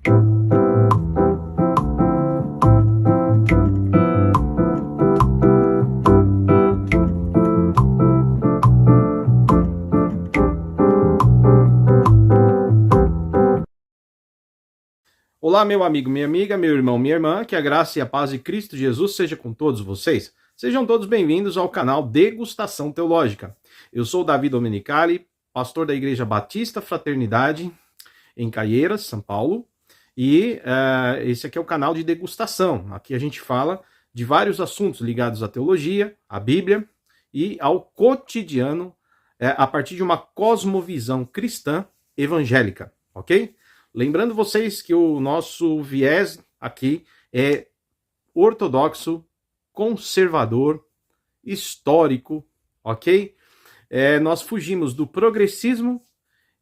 Olá, meu amigo, minha amiga, meu irmão, minha irmã, que a graça e a paz de Cristo Jesus seja com todos vocês. Sejam todos bem-vindos ao canal Degustação Teológica. Eu sou Davi Domenicali, pastor da Igreja Batista Fraternidade, em Caieiras, São Paulo, e esse aqui é o canal de degustação. Aqui a gente fala de vários assuntos ligados à teologia, à Bíblia e ao cotidiano, a partir de uma cosmovisão cristã evangélica, ok? Lembrando vocês que o nosso viés aqui é ortodoxo, conservador, histórico, ok? Nós fugimos do progressismo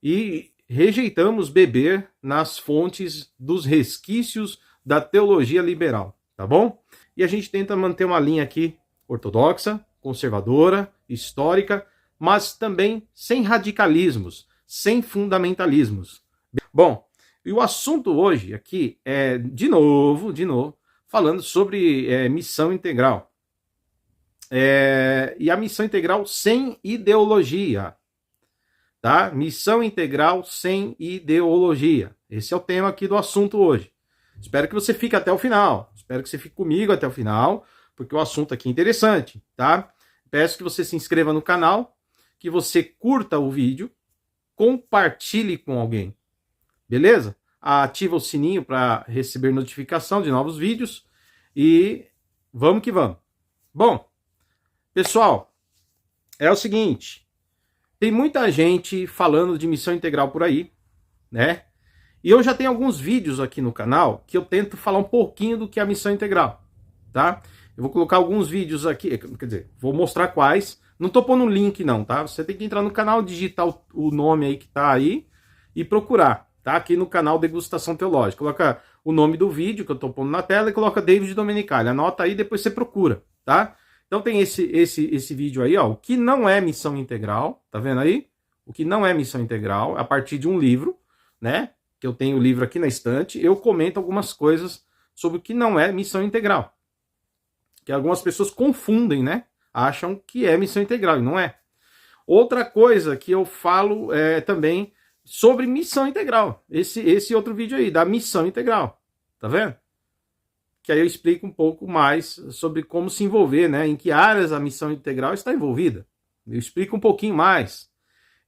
e rejeitamos beber nas fontes dos resquícios da teologia liberal, tá bom? E a gente tenta manter uma linha aqui ortodoxa, conservadora, histórica, mas também sem radicalismos, sem fundamentalismos. Bom, e o assunto hoje aqui é, de novo, falando sobre missão integral. E a missão integral sem ideologia. Tá? Missão integral sem ideologia. Esse é o tema aqui do assunto hoje. Espero que você fique até o final. Espero que você fique comigo até o final, porque o assunto aqui é interessante, tá? Peço que você se inscreva no canal, que você curta o vídeo, compartilhe com alguém. Beleza? Ativa o sininho para receber notificação de novos vídeos e vamos que vamos. Bom, pessoal, é o seguinte, tem muita gente falando de missão integral por aí, né? E eu já tenho alguns vídeos aqui no canal que eu tento falar um pouquinho do que é a missão integral, tá? Eu vou colocar alguns vídeos aqui, quer dizer, vou mostrar quais. Não tô pondo um link não, tá? Você tem que entrar no canal, digitar o nome aí que tá aí e procurar. Tá? Aqui no canal Degustação Teológica. Coloca o nome do vídeo que eu estou pondo na tela e coloca David Domenicali. Anota aí, depois você procura, tá? Então tem esse vídeo aí, ó. O que não é missão integral, tá vendo aí? O que não é missão integral, a partir de um livro, né? Que eu tenho o livro aqui na estante, eu comento algumas coisas sobre o que não é missão integral. Que algumas pessoas confundem, né? Acham que é missão integral e não é. Outra coisa que eu falo também sobre missão integral. Esse outro vídeo aí, da missão integral. Tá vendo? Que aí eu explico um pouco mais sobre como se envolver, né? Em que áreas a missão integral está envolvida. Eu explico um pouquinho mais.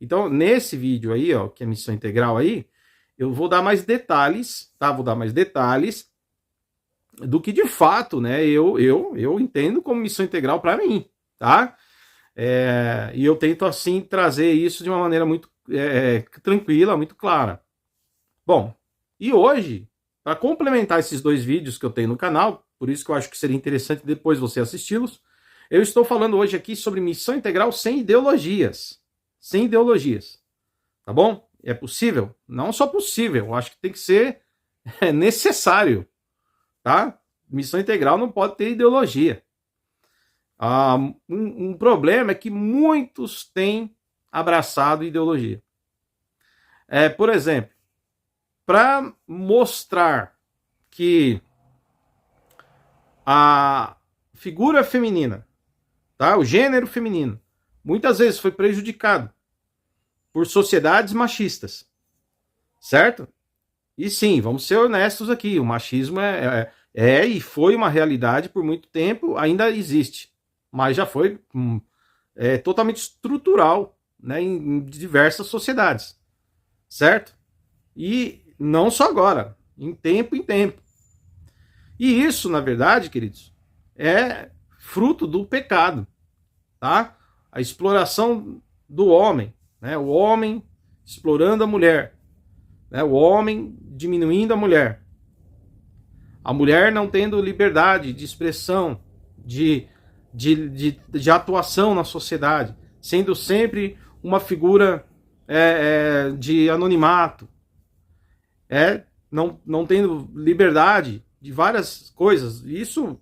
Então, nesse vídeo aí, ó, que é missão integral aí, eu vou dar mais detalhes, tá? Vou dar mais detalhes do que de fato, né? Eu entendo como missão integral para mim, tá? E eu tento, assim, trazer isso de uma maneira muito tranquila, muito clara. Bom, e hoje, para complementar esses dois vídeos que eu tenho no canal, por isso que eu acho que seria interessante depois você assisti-los, eu estou falando hoje aqui sobre missão integral sem ideologias. Sem ideologias. Tá bom? É possível? Não só possível, eu acho que tem que ser necessário. Tá? Missão integral não pode ter ideologia. Um problema é que muitos têm abraçado ideologia. Por exemplo, para mostrar que a figura feminina, tá? O gênero feminino, muitas vezes foi prejudicado por sociedades machistas, certo? E sim, vamos ser honestos aqui, o machismo e foi uma realidade por muito tempo, ainda existe, mas já foi totalmente estrutural, né, em diversas sociedades, certo? E não só agora, em tempo em tempo. E isso, na verdade, queridos, é fruto do pecado, tá? A exploração do homem, né? O homem explorando a mulher, né? O homem diminuindo a mulher não tendo liberdade de expressão, de atuação na sociedade, sendo sempre uma figura de anonimato, não tendo liberdade de várias coisas. Isso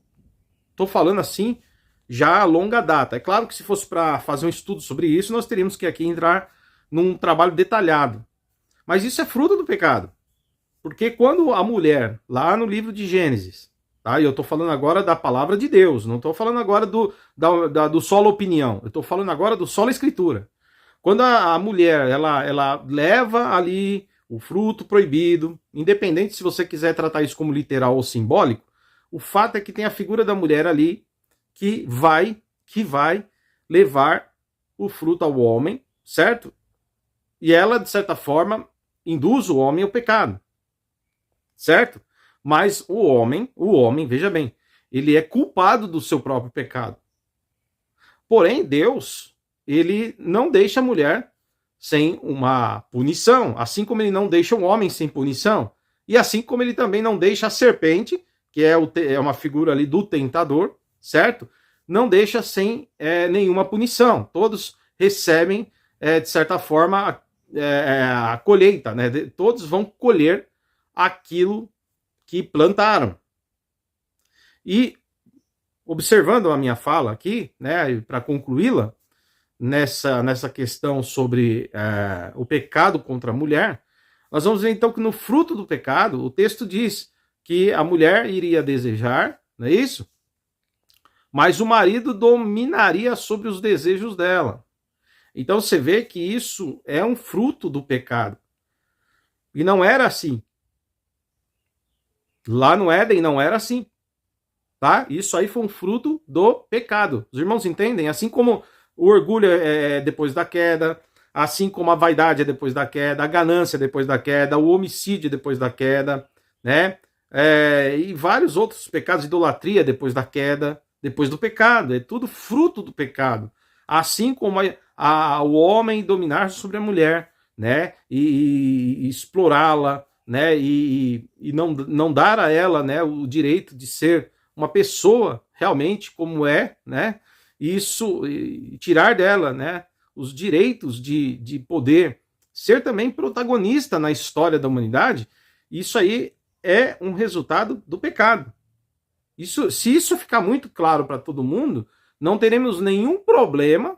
estou falando assim já a longa data. É claro que se fosse para fazer um estudo sobre isso, nós teríamos que aqui entrar num trabalho detalhado. Mas isso é fruto do pecado. Porque quando a mulher, lá no livro de Gênesis, tá? E eu estou falando agora da palavra de Deus, não estou falando agora do solo opinião, eu estou falando agora do solo escritura. Quando a mulher, ela leva ali o fruto proibido, independente se você quiser tratar isso como literal ou simbólico, o fato é que tem a figura da mulher ali que vai levar o fruto ao homem, certo? E ela, de certa forma, induz o homem ao pecado, certo? Mas o homem, veja bem, ele é culpado do seu próprio pecado. Porém, Deus, ele não deixa a mulher sem uma punição, assim como ele não deixa o homem sem punição, e assim como ele também não deixa a serpente, que é uma figura ali do tentador, certo? Não deixa sem nenhuma punição. Todos recebem, de certa forma, a colheita, né? Todos vão colher aquilo que plantaram. E, observando a minha fala aqui, né, para concluí-la, nessa questão sobre o pecado contra a mulher, nós vamos ver então que no fruto do pecado, o texto diz que a mulher iria desejar, não é isso? Mas o marido dominaria sobre os desejos dela. Então você vê que isso é um fruto do pecado. E não era assim. Lá no Éden não era assim. Tá? Isso aí foi um fruto do pecado. Os irmãos entendem? Assim como o orgulho é depois da queda, assim como a vaidade é depois da queda, a ganância é depois da queda, o homicídio é depois da queda, né? E vários outros pecados, idolatria depois da queda, depois do pecado. É tudo fruto do pecado. Assim como o homem dominar sobre a mulher, né? E explorá-la, né? E não dar a ela, né, o direito de ser uma pessoa realmente como é, né? Isso, tirar dela, né, os direitos de poder ser também protagonista na história da humanidade. Isso aí é um resultado do pecado. Se isso ficar muito claro para todo mundo, não teremos nenhum problema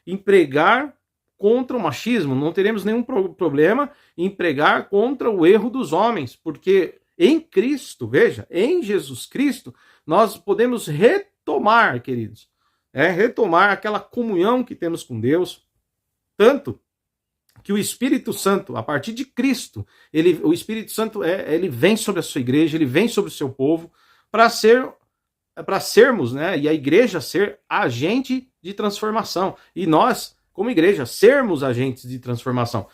em pregar contra o machismo, não teremos nenhum problema em pregar contra o erro dos homens, porque em Cristo, veja, em Jesus Cristo, nós podemos retomar, queridos, retomar aquela comunhão que temos com Deus, tanto que o Espírito Santo, a partir de Cristo, o Espírito Santo ele vem sobre a sua igreja, ele vem sobre o seu povo, para sermos, né, e a igreja ser agente de transformação. E nós, como igreja, sermos agentes de transformação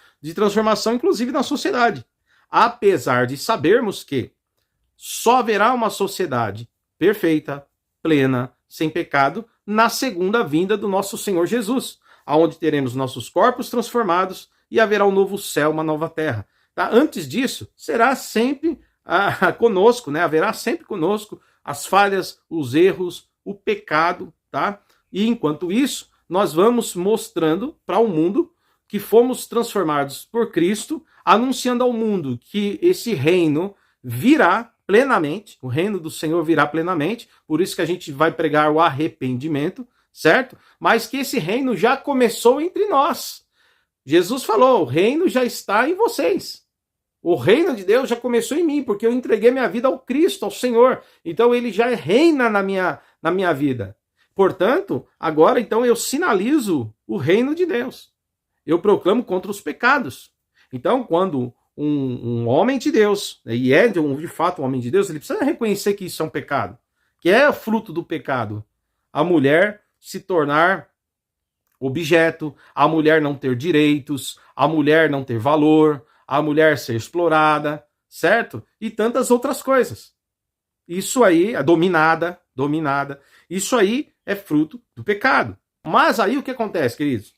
inclusive na sociedade. Apesar de sabermos que só haverá uma sociedade perfeita, plena, sem pecado, na segunda vinda do nosso Senhor Jesus, aonde teremos nossos corpos transformados e haverá um novo céu, uma nova terra. Tá? Antes disso, será sempre conosco, né? Haverá sempre conosco as falhas, os erros, o pecado, tá? E enquanto isso, nós vamos mostrando para o mundo que fomos transformados por Cristo, anunciando ao mundo que esse reino virá plenamente, o reino do Senhor virá plenamente, por isso que a gente vai pregar o arrependimento, certo? Mas que esse reino já começou entre nós. Jesus falou, o reino já está em vocês. O reino de Deus já começou em mim, porque eu entreguei minha vida ao Cristo, ao Senhor. Então ele já reina na minha vida. Portanto, agora então eu sinalizo o reino de Deus. Eu proclamo contra os pecados. Então, quando um homem de Deus, e é de fato um homem de Deus, ele precisa reconhecer que isso é um pecado, que é fruto do pecado. A mulher se tornar objeto, a mulher não ter direitos, a mulher não ter valor, a mulher ser explorada, certo? E tantas outras coisas. Isso aí é dominada. Isso aí é fruto do pecado. Mas aí o que acontece, queridos?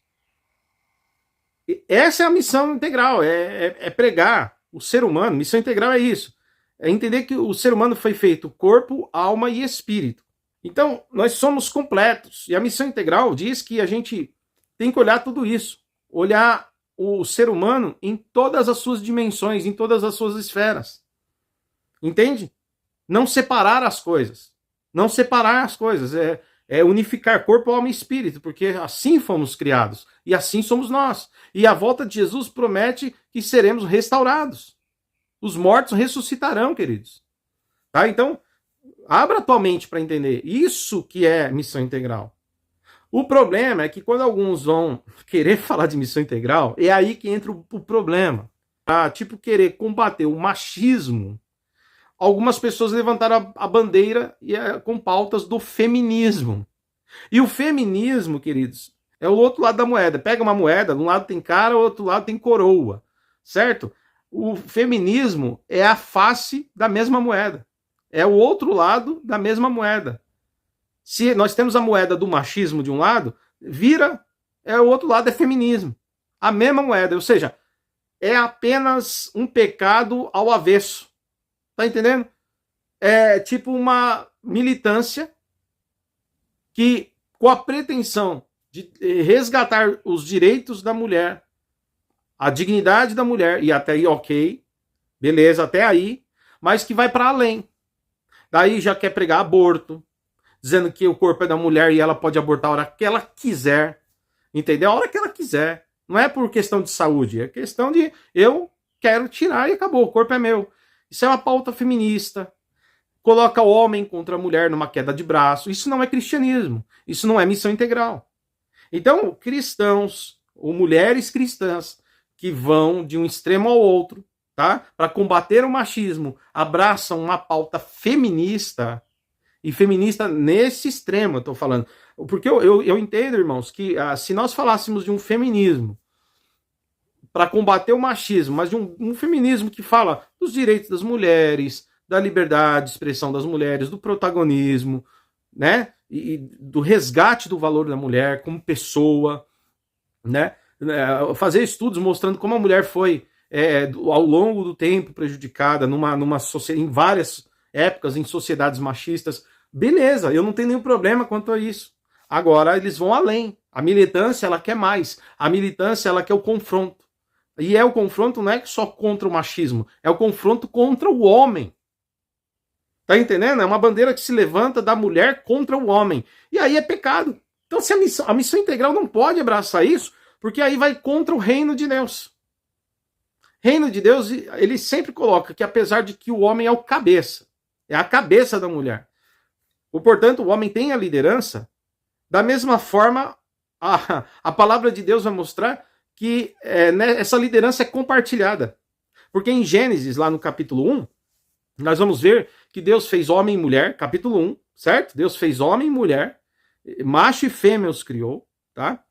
Essa é a missão integral, é pregar o ser humano. Missão integral é isso. É entender que o ser humano foi feito corpo, alma e espírito. Então, nós somos completos. E a missão integral diz que a gente tem que olhar tudo isso. Olhar o ser humano em todas as suas dimensões, em todas as suas esferas. Entende? Não separar as coisas. Não separar as coisas. É unificar corpo, alma e espírito, porque assim fomos criados. E assim somos nós. E a volta de Jesus promete que seremos restaurados. Os mortos ressuscitarão, queridos. Tá? Então, abra a tua mente para entender. Isso que é missão integral. O problema é que quando alguns vão querer falar de missão integral, é aí que entra o problema. Tá? Tipo, querer combater o machismo. Algumas pessoas levantaram a bandeira com pautas do feminismo. E o feminismo, queridos, é o outro lado da moeda. Pega uma moeda, de um lado tem cara, do outro lado tem coroa. Certo? O feminismo é a face da mesma moeda. É o outro lado da mesma moeda. Se nós temos a moeda do machismo de um lado, o outro lado é feminismo. A mesma moeda, ou seja, é apenas um pecado ao avesso. Tá entendendo? É tipo uma militância que, com a pretensão de resgatar os direitos da mulher, a dignidade da mulher, e até aí, ok, beleza, até aí, mas que vai para além. Daí já quer pregar aborto, dizendo que o corpo é da mulher e ela pode abortar a hora que ela quiser, entendeu? A hora que ela quiser. Não é por questão de saúde, é questão de eu quero tirar e acabou, o corpo é meu. Isso é uma pauta feminista. Coloca o homem contra a mulher numa queda de braço. Isso não é cristianismo. Isso não é missão integral. Então, cristãos ou mulheres cristãs que vão de um extremo ao outro, tá? Para combater o machismo, abraçam uma pauta feminista. E feminista nesse extremo, eu tô falando. Porque eu entendo, irmãos, que se nós falássemos de um feminismo para combater o machismo, mas de um feminismo que fala dos direitos das mulheres, da liberdade de expressão das mulheres, do protagonismo, né? E do resgate do valor da mulher como pessoa, né? Fazer estudos mostrando como a mulher foi, ao longo do tempo, prejudicada em várias épocas, em sociedades machistas. Beleza, eu não tenho nenhum problema quanto a isso. Agora, eles vão além. A militância, ela quer mais. A militância, ela quer o confronto. E o confronto não é só contra o machismo, é o confronto contra o homem. Tá entendendo? É uma bandeira que se levanta da mulher contra o homem. E aí é pecado. Então, se a missão integral não pode abraçar isso, porque aí vai contra o reino de Deus. Reino de Deus, ele sempre coloca que apesar de que o homem é o cabeça, é a cabeça da mulher. Portanto, o homem tem a liderança, da mesma forma, a palavra de Deus vai mostrar que essa liderança é compartilhada. Porque em Gênesis, lá no capítulo 1, nós vamos ver que Deus fez homem e mulher, capítulo 1, certo? Deus fez homem e mulher, macho e fêmea os criou, tá?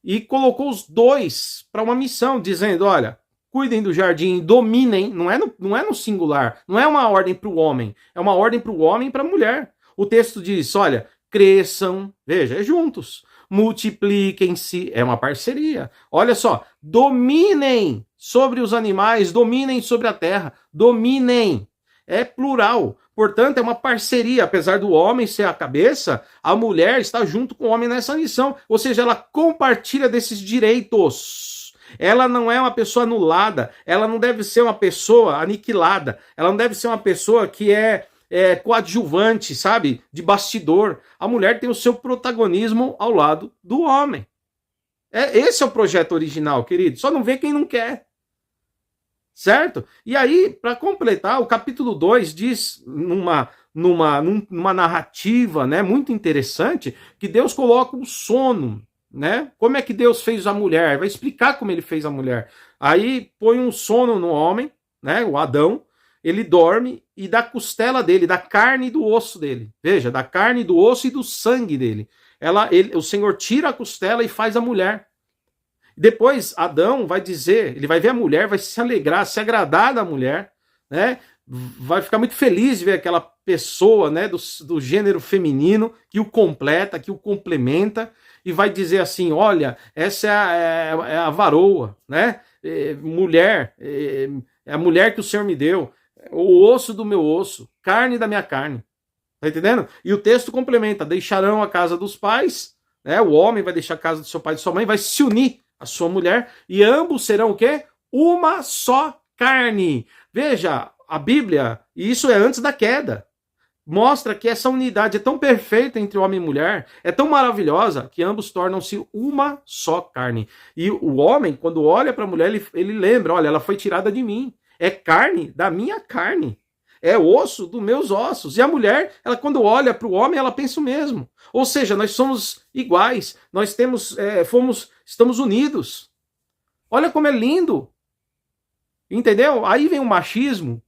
E colocou os dois para uma missão, dizendo, olha, cuidem do jardim, dominem, não é no singular, não é uma ordem para o homem, é uma ordem para o homem e para a mulher. O texto diz, olha, cresçam, veja, juntos, multipliquem-se, é uma parceria. Olha só, dominem sobre os animais, dominem sobre a terra, dominem. É plural, portanto é uma parceria, apesar do homem ser a cabeça, a mulher está junto com o homem nessa missão, ou seja, ela compartilha desses direitos. Ela não é uma pessoa anulada, ela não deve ser uma pessoa aniquilada, ela não deve ser uma pessoa que é coadjuvante, sabe, de bastidor. A mulher tem o seu protagonismo ao lado do homem. Esse é o projeto original, querido, só não vê quem não quer. Certo? E aí, para completar, o capítulo 2 diz, numa narrativa, né, muito interessante, que Deus coloca um sono, né? Como é que Deus fez a mulher? Vai explicar como ele fez a mulher. Aí põe um sono no homem, né, o Adão, ele dorme e da costela dele, da carne e do osso dele. Veja, da carne, do osso e do sangue dele. O Senhor tira a costela e faz a mulher. Depois Adão vai dizer, ele vai ver a mulher, vai se alegrar, se agradar da mulher, né? Vai ficar muito feliz de ver aquela pessoa, né, do gênero feminino que o completa, que o complementa, e vai dizer assim, olha, essa é a varoa, né? Mulher, é a mulher que o Senhor me deu, o osso do meu osso, carne da minha carne. Tá entendendo? E o texto complementa, deixarão a casa dos pais, né? O homem vai deixar a casa do seu pai e de sua mãe, vai se unir a sua mulher, e ambos serão o quê? Uma só carne. Veja, a Bíblia, e isso é antes da queda, mostra que essa unidade é tão perfeita entre homem e mulher, é tão maravilhosa, que ambos tornam-se uma só carne. E o homem, quando olha para a mulher, ele lembra, olha, ela foi tirada de mim, é carne da minha carne, é osso dos meus ossos. E a mulher, ela quando olha para o homem, ela pensa o mesmo. Ou seja, nós somos iguais, nós estamos unidos. Olha como é lindo. Entendeu? Aí vem o machismo,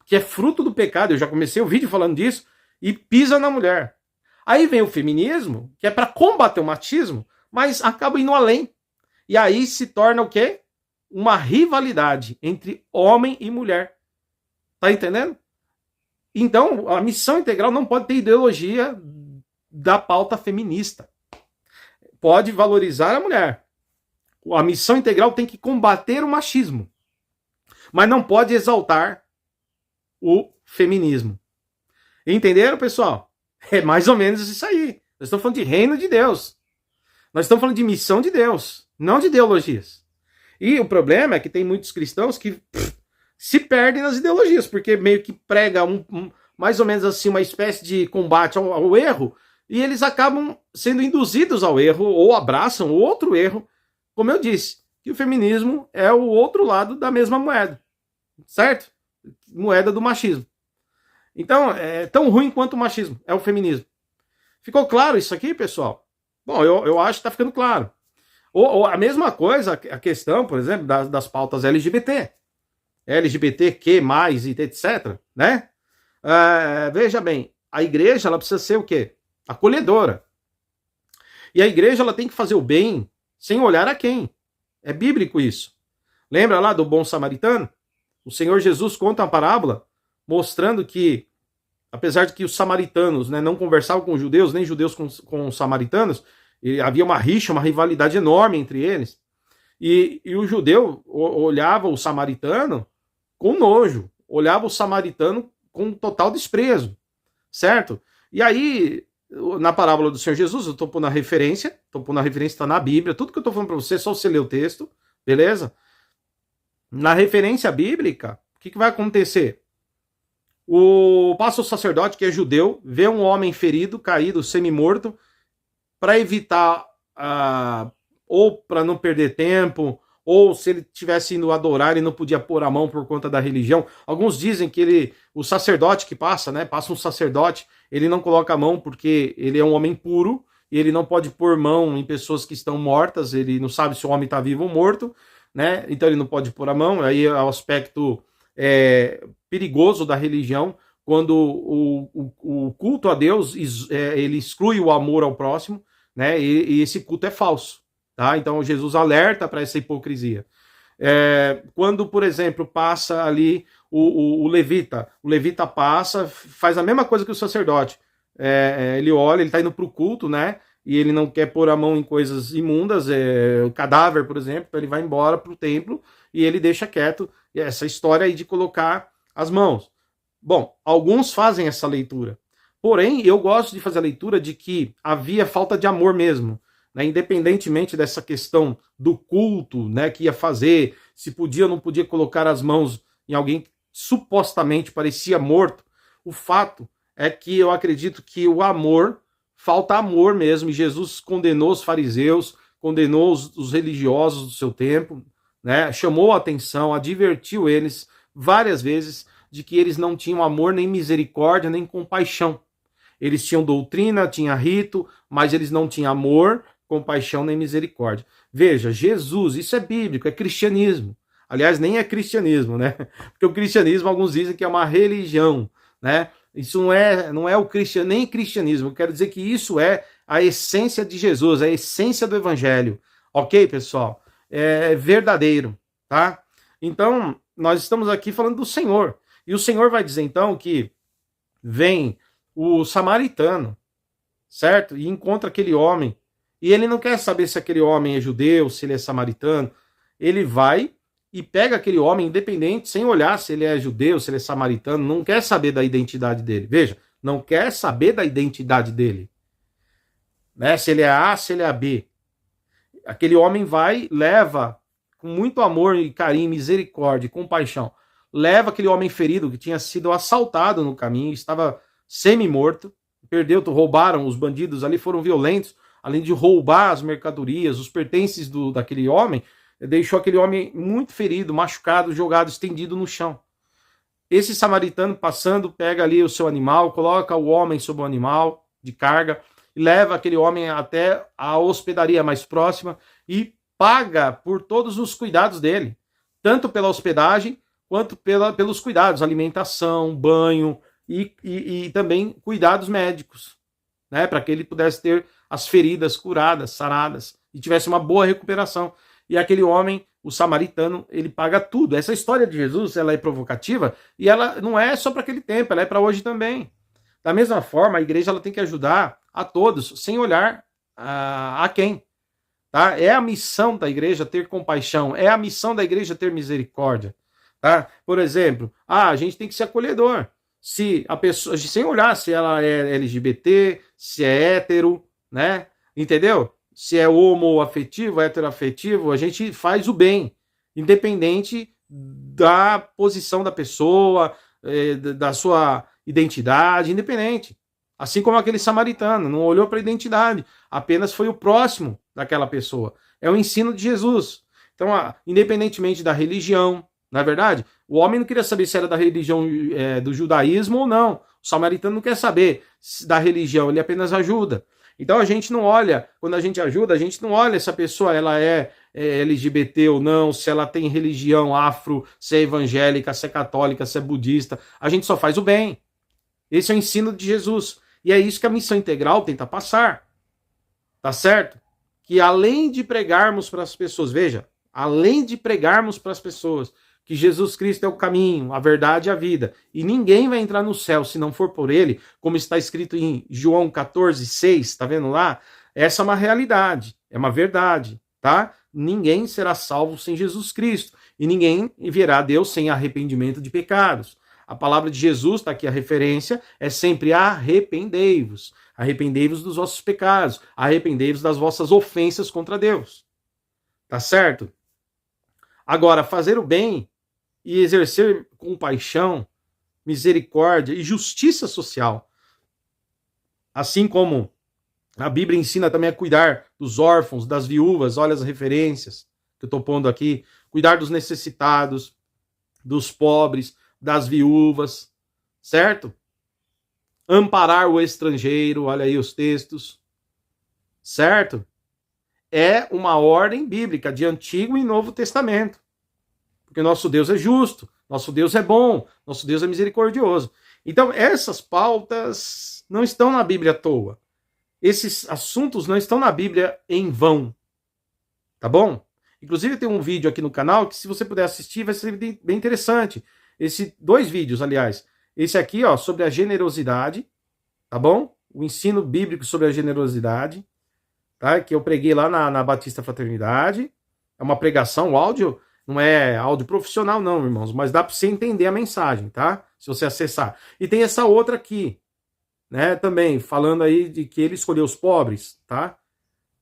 que é fruto do pecado. Eu já comecei o vídeo falando disso, e pisa na mulher. Aí vem o feminismo, que é para combater o machismo, mas acaba indo além. E aí se torna o quê? Uma rivalidade entre homem e mulher. Tá entendendo? Então, a missão integral não pode ter ideologia da pauta feminista. Pode valorizar a mulher. A missão integral tem que combater o machismo, mas não pode exaltar o feminismo. Entenderam, pessoal? É mais ou menos isso aí. Nós estamos falando de reino de Deus. Nós estamos falando de missão de Deus, não de ideologias. E o problema é que tem muitos cristãos que se perdem nas ideologias, porque meio que prega mais ou menos assim uma espécie de combate ao erro, e eles acabam sendo induzidos ao erro, ou abraçam outro erro, como eu disse, que o feminismo é o outro lado da mesma moeda, certo? Moeda do machismo. Então, é tão ruim quanto o machismo, é o feminismo. Ficou claro isso aqui, pessoal? Bom, eu acho que está ficando claro. Ou a mesma coisa, a questão, por exemplo, das pautas LGBT. LGBTQ+, e etc., né? Veja bem, a igreja ela precisa ser o quê? Acolhedora. E a igreja ela tem que fazer o bem sem olhar a quem. É bíblico isso. Lembra lá do bom samaritano? O Senhor Jesus conta uma parábola mostrando que, apesar de que os samaritanos, né, não conversavam com os judeus, nem judeus com os samaritanos, havia uma rixa, uma rivalidade enorme entre eles. E o judeu olhava o samaritano com nojo, olhava o samaritano com total desprezo, certo? E aí, na parábola do Senhor Jesus, eu estou pondo a referência, está na Bíblia, tudo que eu estou falando para você é só você ler o texto, beleza? Na referência bíblica, o que vai acontecer? Passa o sacerdote, que é judeu, vê um homem ferido, caído, semi-morto, para evitar, ou para não perder tempo, ou se ele tivesse indo adorar, ele não podia pôr a mão por conta da religião. Alguns dizem que o sacerdote que passa, né? Passa um sacerdote, ele não coloca a mão porque ele é um homem puro, e ele não pode pôr mão em pessoas que estão mortas, ele não sabe se o homem está vivo ou morto, né? Então ele não pode pôr a mão. Aí é o aspecto perigoso da religião, quando o culto a Deus ele exclui o amor ao próximo, né? E esse culto é falso, tá? Então Jesus alerta para essa hipocrisia. Quando, por exemplo, passa ali o levita passa, faz a mesma coisa que o sacerdote. Ele olha, ele está indo para o culto, né? E ele não quer pôr a mão em coisas imundas, o cadáver, por exemplo, então ele vai embora para o templo e ele deixa quieto essa história aí de colocar as mãos. Bom, alguns fazem essa leitura. Porém, eu gosto de fazer a leitura de que havia falta de amor mesmo, né? Independentemente dessa questão do culto, né, que ia fazer, se podia ou não podia colocar as mãos em alguém que supostamente parecia morto. O fato é que eu acredito que o amor, falta amor mesmo, e Jesus condenou os fariseus, condenou os religiosos do seu tempo, né? Chamou a atenção, advertiu eles várias vezes de que eles não tinham amor, nem misericórdia, nem compaixão. Eles tinham doutrina, tinha rito, mas eles não tinham amor, compaixão, nem misericórdia. Veja, Jesus, isso é bíblico, é cristianismo. Aliás, nem é cristianismo, né? Porque o cristianismo, alguns dizem que é uma religião, né? Isso não é o nem cristianismo. Eu quero dizer que isso é a essência de Jesus, a essência do evangelho. Ok, pessoal? É verdadeiro, tá? Então, nós estamos aqui falando do Senhor. E o Senhor vai dizer, então, que vem o samaritano, certo? E encontra aquele homem. E ele não quer saber se aquele homem é judeu, se ele é samaritano. Ele vai e pega aquele homem, independente, sem olhar se ele é judeu, se ele é samaritano, não quer saber da identidade dele. Veja, não quer saber da identidade dele. Né? Se ele é A, se ele é B. Aquele homem vai, leva, com muito amor e carinho, misericórdia e compaixão, leva aquele homem ferido que tinha sido assaltado no caminho, estava semi-morto, roubaram, os bandidos ali foram violentos, além de roubar as mercadorias, os pertences daquele homem, deixou aquele homem muito ferido, machucado, jogado, estendido no chão. Esse samaritano passando, pega ali o seu animal, coloca o homem sobre o animal de carga, e leva aquele homem até a hospedaria mais próxima e paga por todos os cuidados dele, tanto pela hospedagem quanto pelos cuidados, alimentação, banho e também cuidados médicos, né, para que ele pudesse ter as feridas curadas, saradas, e tivesse uma boa recuperação. E aquele homem, o samaritano, ele paga tudo. Essa história de Jesus, ela é provocativa e ela não é só para aquele tempo, ela é para hoje também. Da mesma forma, a igreja ela tem que ajudar a todos, sem olhar a quem. Tá? É a missão da igreja ter compaixão, é a missão da igreja ter misericórdia. Tá? Por exemplo, a gente tem que ser acolhedor. Se a pessoa, sem olhar se ela é LGBT, se é hétero, né? Entendeu? Se é homoafetivo, heteroafetivo, a gente faz o bem, independente da posição da pessoa, da sua identidade, independente. Assim como aquele samaritano, não olhou para a identidade, apenas foi o próximo daquela pessoa. É o ensino de Jesus. Então, independentemente da religião, na verdade, o homem não queria saber se era da religião do judaísmo ou não. O samaritano não quer saber da religião, ele apenas ajuda. Então a gente não olha, quando a gente ajuda, a gente não olha se a pessoa ela é LGBT ou não, se ela tem religião afro, se é evangélica, se é católica, se é budista. A gente só faz o bem. Esse é o ensino de Jesus. E é isso que a missão integral tenta passar. Tá certo? Que além de pregarmos para as pessoas, veja, além de pregarmos para as pessoas que Jesus Cristo é o caminho, a verdade e a vida, e ninguém vai entrar no céu se não for por ele, como está escrito em João 14:6, tá vendo lá? Essa é uma realidade, é uma verdade, tá? Ninguém será salvo sem Jesus Cristo, e ninguém verá Deus sem arrependimento de pecados. A palavra de Jesus, está aqui a referência, é sempre arrependei-vos. Arrependei-vos dos vossos pecados, arrependei-vos das vossas ofensas contra Deus. Tá certo? Agora, fazer o bem e exercer compaixão, misericórdia e justiça social. Assim como a Bíblia ensina também a cuidar dos órfãos, das viúvas, olha as referências que eu estou pondo aqui, cuidar dos necessitados, dos pobres, das viúvas, certo? Amparar o estrangeiro, olha aí os textos, certo? É uma ordem bíblica de Antigo e Novo Testamento. Porque nosso Deus é justo, nosso Deus é bom, nosso Deus é misericordioso. Então, essas pautas não estão na Bíblia à toa. Esses assuntos não estão na Bíblia em vão. Tá bom? Inclusive, tem um vídeo aqui no canal que, se você puder assistir, vai ser bem interessante. Dois vídeos, aliás. Esse aqui, ó, sobre a generosidade, tá bom? O ensino bíblico sobre a generosidade, tá? Que eu preguei lá na Batista Fraternidade. É uma pregação, o áudio não é áudio profissional não, irmãos, mas dá para você entender a mensagem, tá? Se você acessar. E tem essa outra aqui, né, também, falando aí de que ele escolheu os pobres, tá?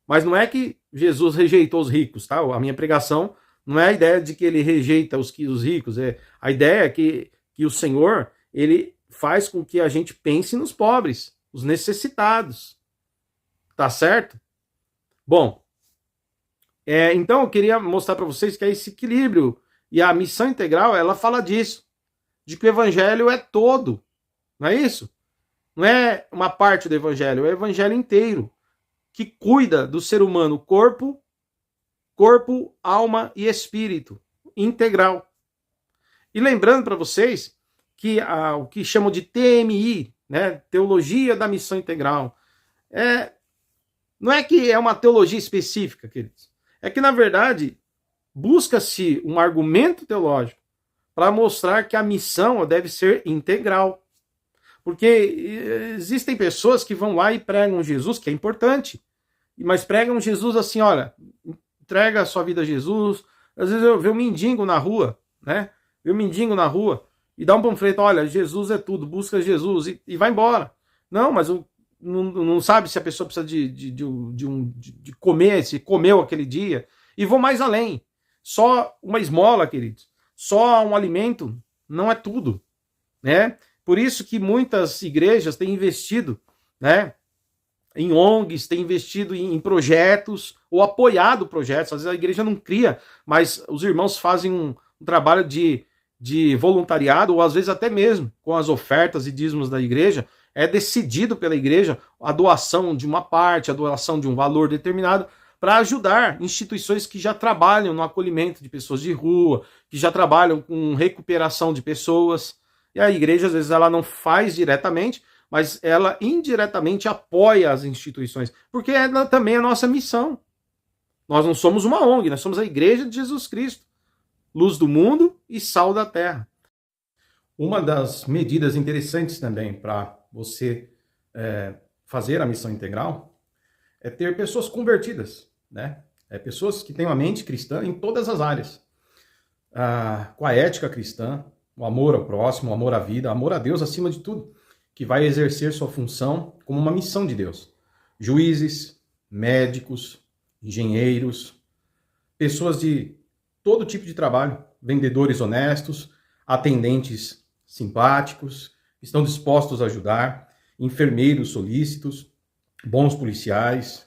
Mas não é que Jesus rejeitou os ricos, tá? A minha pregação não é a ideia de que ele rejeita os ricos, a ideia é que o Senhor, ele faz com que a gente pense nos pobres, os necessitados. Tá certo? Bom, então eu queria mostrar para vocês que é esse equilíbrio, e a missão integral, ela fala disso, de que o evangelho é todo, não é isso? Não é uma parte do evangelho, é o evangelho inteiro, que cuida do ser humano, corpo, alma e espírito, integral. E lembrando para vocês que o que chamam de TMI, né, Teologia da Missão Integral, não é que é uma teologia específica, queridos. É que, na verdade, busca-se um argumento teológico para mostrar que a missão deve ser integral. Porque existem pessoas que vão lá e pregam Jesus, que é importante, mas pregam Jesus assim, olha, entrega a sua vida a Jesus. Às vezes eu vejo um mendigo na rua, né? Vê um mendigo na rua e dá um panfleto, olha, Jesus é tudo, busca Jesus e vai embora. Não, mas não sabe se a pessoa precisa de comer, se comeu aquele dia. E vou mais além. Só uma esmola, queridos, só um alimento não é tudo, né? Por isso que muitas igrejas têm investido, né, em ONGs, tem investido em projetos ou apoiado projetos. Às vezes a igreja não cria, mas os irmãos fazem um trabalho de voluntariado, ou às vezes até mesmo com as ofertas e dízimos da igreja, é decidido pela igreja a doação de uma parte, a doação de um valor determinado, para ajudar instituições que já trabalham no acolhimento de pessoas de rua, que já trabalham com recuperação de pessoas. E a igreja, às vezes, ela não faz diretamente, mas ela indiretamente apoia as instituições, porque é também a nossa missão. Nós não somos uma ONG, nós somos a Igreja de Jesus Cristo, luz do mundo e sal da terra. Uma das medidas interessantes também para você fazer a missão integral é ter pessoas convertidas, né? Pessoas que têm uma mente cristã em todas as áreas, com a ética cristã, o amor ao próximo, o amor à vida, o amor a Deus acima de tudo, que vai exercer sua função como uma missão de Deus. Juízes, médicos, engenheiros, pessoas de todo tipo de trabalho, vendedores honestos, atendentes simpáticos, que estão dispostos a ajudar, enfermeiros solícitos, bons policiais,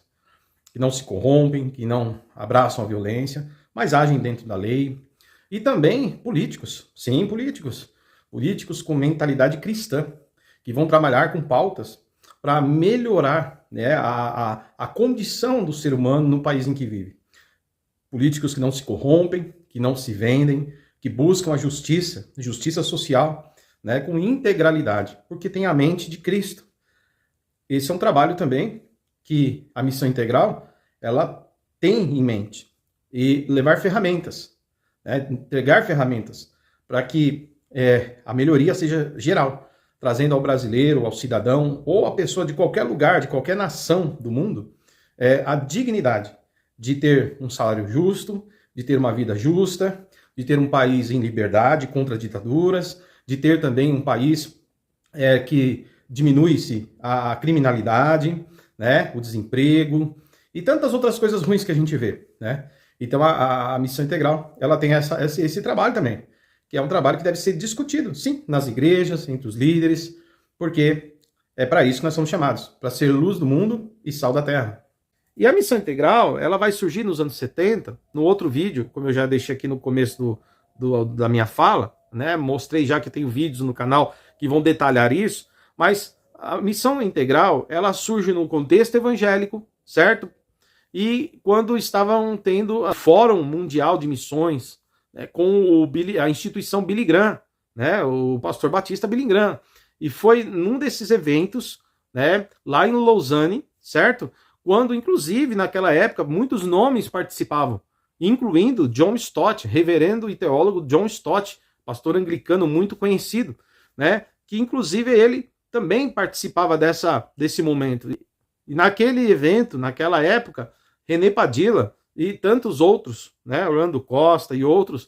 que não se corrompem, que não abraçam a violência, mas agem dentro da lei. E também políticos, sim, políticos com mentalidade cristã, que vão trabalhar com pautas para melhorar, né, a condição do ser humano no país em que vive. Políticos que não se corrompem, que não se vendem, que buscam a justiça social, né, com integralidade, porque tem a mente de Cristo. Esse é um trabalho também que a missão integral ela tem em mente. E levar ferramentas, né, entregar ferramentas para que a melhoria seja geral, trazendo ao brasileiro, ao cidadão, ou à pessoa de qualquer lugar, de qualquer nação do mundo, a dignidade de ter um salário justo, de ter uma vida justa, de ter um país em liberdade contra ditaduras, de ter também um país que diminui-se a criminalidade, né, o desemprego e tantas outras coisas ruins que a gente vê, né? Então a missão integral ela tem esse trabalho também, que é um trabalho que deve ser discutido, sim, nas igrejas, entre os líderes, porque é para isso que nós somos chamados, para ser luz do mundo e sal da terra. E a missão integral, ela vai surgir nos anos 70, no outro vídeo, como eu já deixei aqui no começo da minha fala, né? Mostrei já que tem vídeos no canal que vão detalhar isso, mas a missão integral, ela surge num contexto evangélico, certo? E quando estavam tendo o Fórum Mundial de Missões, né, com a instituição Billy Graham, né, o pastor Batista Billy Graham. E foi num desses eventos, né, lá em Lausanne, certo? Quando, inclusive, naquela época, muitos nomes participavam, incluindo John Stott, reverendo e teólogo John Stott, pastor anglicano muito conhecido, né, que inclusive ele também participava desse momento. E naquele evento, naquela época, René Padilla e tantos outros, né, Orlando Costa e outros,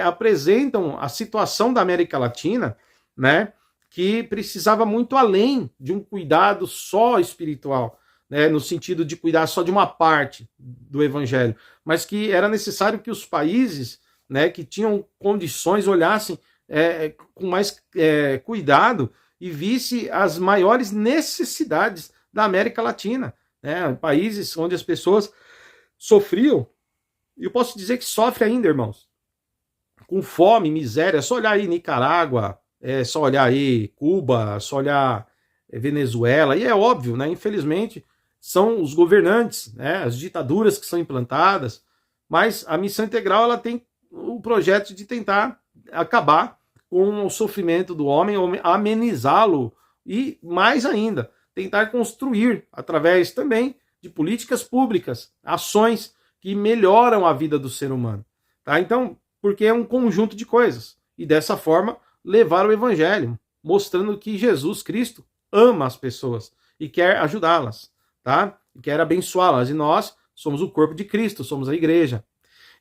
apresentam a situação da América Latina, né, que precisava muito além de um cuidado só espiritual, né, no sentido de cuidar só de uma parte do evangelho, mas que era necessário que os países, né, que tinham condições olhassem com mais cuidado e visse as maiores necessidades da América Latina, né, países onde as pessoas sofriam, e eu posso dizer que sofre ainda, irmãos, com fome, miséria. É só olhar aí Nicarágua, é só olhar aí Cuba, só olhar Venezuela, e é óbvio, né, infelizmente, são os governantes, né, as ditaduras que são implantadas, mas a missão integral ela tem o projeto de tentar acabar com o sofrimento do homem, amenizá-lo e, mais ainda, tentar construir, através também de políticas públicas, ações que melhoram a vida do ser humano. Tá? Então, porque é um conjunto de coisas. E dessa forma, levar o evangelho, mostrando que Jesus Cristo ama as pessoas e quer ajudá-las, tá? E quer abençoá-las. E nós somos o corpo de Cristo, somos a igreja.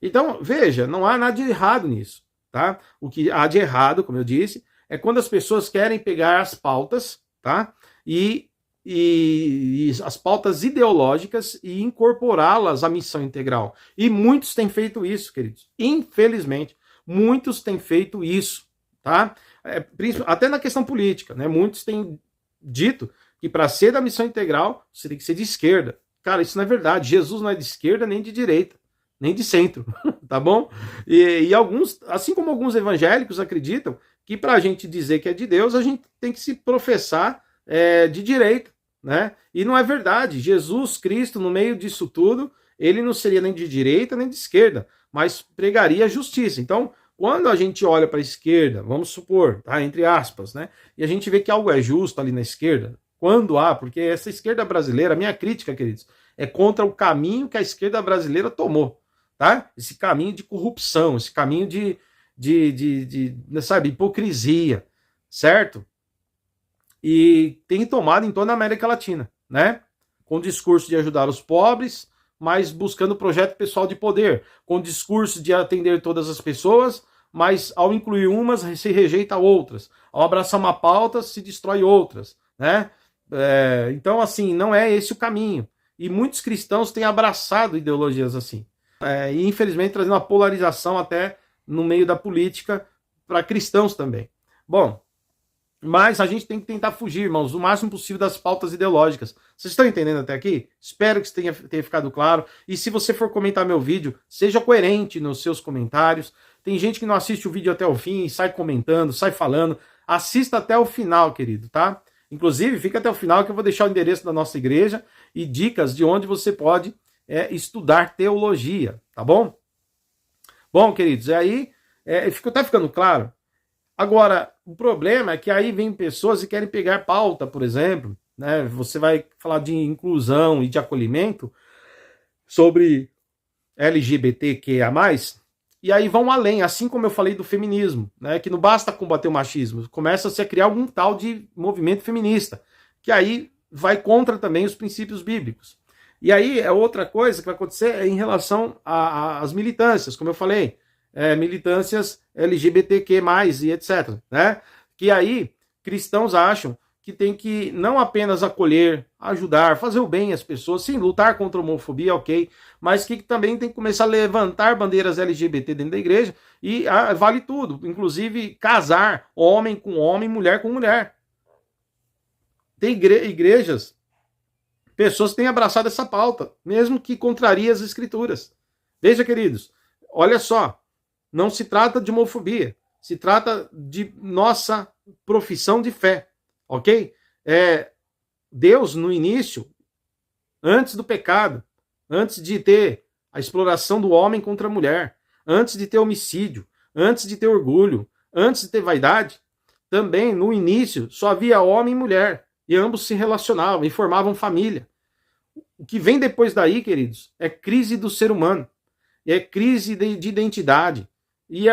Então, veja, não há nada de errado nisso, tá? O que há de errado, como eu disse, é quando as pessoas querem pegar as pautas, tá? E as pautas ideológicas e incorporá-las à missão integral. E muitos têm feito isso, queridos. Infelizmente, muitos têm feito isso, tá? Até na questão política, né? Muitos têm dito que para ser da missão integral, você tem que ser de esquerda. Cara, isso não é verdade. Jesus não é de esquerda nem de direita, nem de centro, tá bom? E alguns, assim como alguns evangélicos acreditam que para a gente dizer que é de Deus, a gente tem que se professar de direita, né? E não é verdade. Jesus Cristo, no meio disso tudo, ele não seria nem de direita nem de esquerda, mas pregaria a justiça. Então, quando a gente olha para a esquerda, vamos supor, tá, entre aspas, né? E a gente vê que algo é justo ali na esquerda, quando há, porque essa esquerda brasileira, a minha crítica, queridos, é contra o caminho que a esquerda brasileira tomou, tá? Esse caminho de corrupção, esse caminho de sabe, hipocrisia, certo? E tem tomado em toda a América Latina, né? Com o discurso de ajudar os pobres, mas buscando projeto pessoal de poder, com o discurso de atender todas as pessoas, mas ao incluir umas, se rejeita outras. Ao abraçar uma pauta, se destrói outras, né? Então, assim, não é esse o caminho. E muitos cristãos têm abraçado ideologias assim. E, infelizmente, trazendo uma polarização até no meio da política para cristãos também. Bom, mas a gente tem que tentar fugir, irmãos, o máximo possível das pautas ideológicas. Vocês estão entendendo até aqui? Espero que isso tenha ficado claro. E se você for comentar meu vídeo, seja coerente nos seus comentários. Tem gente que não assiste o vídeo até o fim, sai comentando, sai falando. Assista até o final, querido, tá? Inclusive, fica até o final que eu vou deixar o endereço da nossa igreja e dicas de onde você pode estudar teologia, tá bom? Bom, queridos, aí tá ficando claro? Agora, o problema é que aí vem pessoas e querem pegar pauta, por exemplo, né? Você vai falar de inclusão e de acolhimento sobre LGBTQIA+, e aí vão além, assim como eu falei do feminismo, né? Que não basta combater o machismo, começa-se a criar algum tal de movimento feminista, que aí vai contra também os princípios bíblicos. E aí é outra coisa que vai acontecer em relação às militâncias, como eu falei, militâncias LGBTQ+, e etc. Né? Que aí cristãos acham que tem que não apenas acolher, ajudar, fazer o bem às pessoas, sim, lutar contra a homofobia, ok, mas que também tem que começar a levantar bandeiras LGBT dentro da igreja e vale tudo, inclusive casar homem com homem, mulher com mulher. Tem igrejas, pessoas que têm abraçado essa pauta, mesmo que contraria as escrituras. Veja, queridos, olha só, não se trata de homofobia, se trata de nossa profissão de fé, ok? Deus, no início, antes do pecado, antes de ter a exploração do homem contra a mulher, antes de ter homicídio, antes de ter orgulho, antes de ter vaidade, também, no início, só havia homem e mulher, e ambos se relacionavam e formavam família. O que vem depois daí, queridos, é crise do ser humano, é crise de identidade, e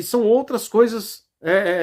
são outras coisas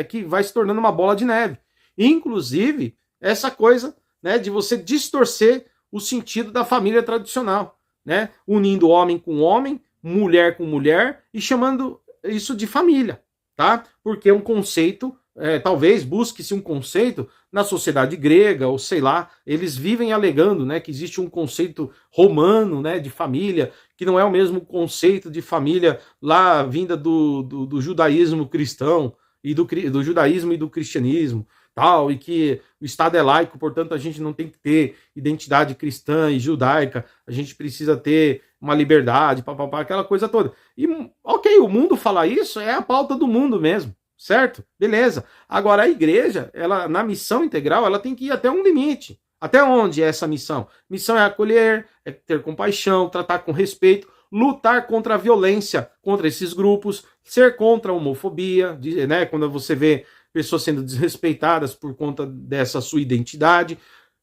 que vai se tornando uma bola de neve. Inclusive, essa coisa, né, de você distorcer o sentido da família tradicional, né, unindo homem com homem, mulher com mulher e chamando isso de família, tá? Porque é um conceito, talvez busque-se um conceito na sociedade grega, ou sei lá, eles vivem alegando, né, que existe um conceito romano, né, de família, que não é o mesmo conceito de família lá vinda do judaísmo cristão, e do judaísmo e do cristianismo, tal, e que o Estado é laico, portanto a gente não tem que ter identidade cristã e judaica, a gente precisa ter uma liberdade, papapá, aquela coisa toda. E, ok, o mundo falar isso é a pauta do mundo mesmo, certo? Beleza. Agora a igreja, ela na missão integral, ela tem que ir até um limite. Até onde é essa missão? Missão é acolher, é ter compaixão, tratar com respeito, lutar contra a violência, contra esses grupos, ser contra a homofobia, né? Quando você vê pessoas sendo desrespeitadas por conta dessa sua identidade.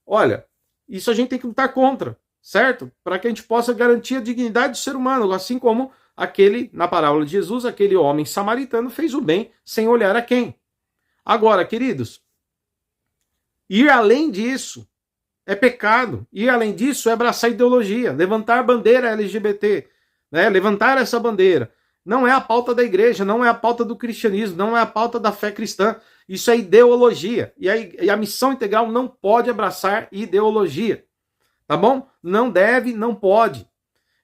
Olha, isso a gente tem que lutar contra, certo? Para que a gente possa garantir a dignidade do ser humano, assim como aquele, na parábola de Jesus, aquele homem samaritano fez o bem sem olhar a quem. Agora, queridos, ir além disso é pecado. Ir além disso é abraçar ideologia, levantar a bandeira LGBT, né? Levantar essa bandeira. Não é a pauta da igreja, não é a pauta do cristianismo, não é a pauta da fé cristã. Isso é ideologia. E a missão integral não pode abraçar ideologia. Tá bom? Não deve, não pode.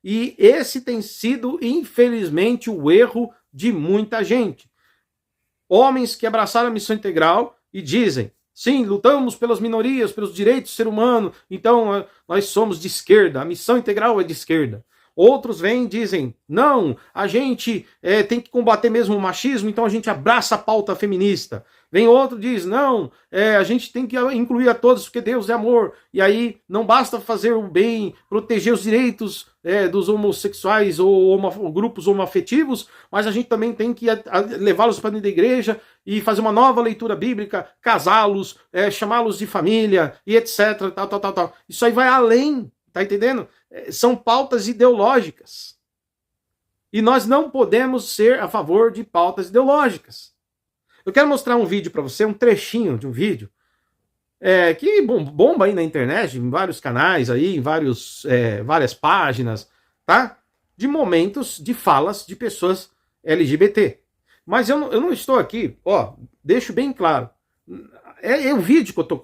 E esse tem sido, infelizmente, o erro de muita gente. Homens que abraçaram a missão integral e dizem: sim, lutamos pelas minorias, pelos direitos do ser humano, então nós somos de esquerda, a missão integral é de esquerda. Outros vêm e dizem, não, a gente tem que combater mesmo o machismo, então a gente abraça a pauta feminista. Vem outro e diz, não, a gente tem que incluir a todos porque Deus é amor. E aí não basta fazer o bem, proteger os direitos dos homossexuais ou grupos homoafetivos, mas a gente também tem que levá-los para dentro da igreja e fazer uma nova leitura bíblica, casá-los, chamá-los de família e etc. Tal. Isso aí vai além, tá entendendo? São pautas ideológicas. E nós não podemos ser a favor de pautas ideológicas. Eu quero mostrar um vídeo para você, um trechinho de um vídeo que bomba aí na internet, em vários canais aí, em várias páginas, tá? De momentos de falas de pessoas LGBT. Mas eu não estou aqui, deixo bem claro. O vídeo que eu estou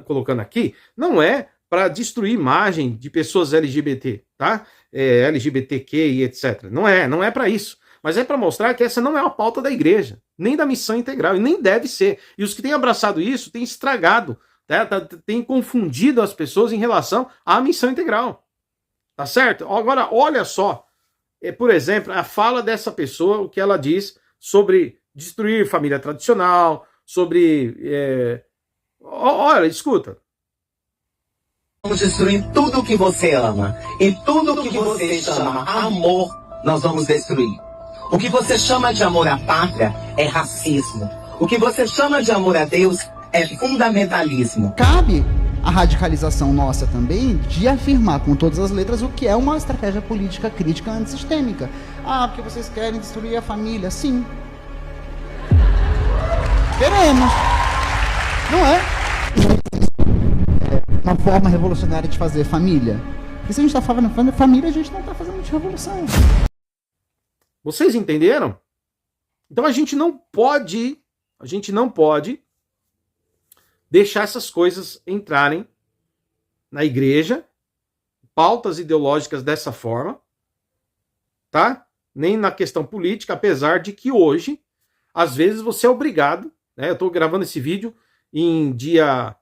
colocando aqui não é para destruir imagem de pessoas LGBT, tá? LGBTQ e etc. Não é para isso. Mas é para mostrar que essa não é uma pauta da igreja, nem da missão integral, e nem deve ser. E os que têm abraçado isso têm estragado, têm confundido as pessoas em relação à missão integral. Tá certo? Agora, olha só, por exemplo, a fala dessa pessoa, o que ela diz sobre destruir família tradicional, sobre... Olha, escuta. Vamos destruir tudo o que você ama. E tudo o que você chama amor, nós vamos destruir. O que você chama de amor à pátria é racismo. O que você chama de amor a Deus é fundamentalismo. Cabe a radicalização nossa também de afirmar com todas as letras o que é uma estratégia política crítica antissistêmica. Porque vocês querem destruir a família. Sim. Queremos. Não é? Uma forma revolucionária de fazer família. Porque se a gente está falando de família, a gente não está fazendo de revolução. Vocês entenderam? Então a gente não pode deixar essas coisas entrarem na igreja, pautas ideológicas dessa forma, tá? Nem na questão política, apesar de que hoje, às vezes você é obrigado, né? Eu estou gravando esse vídeo em dia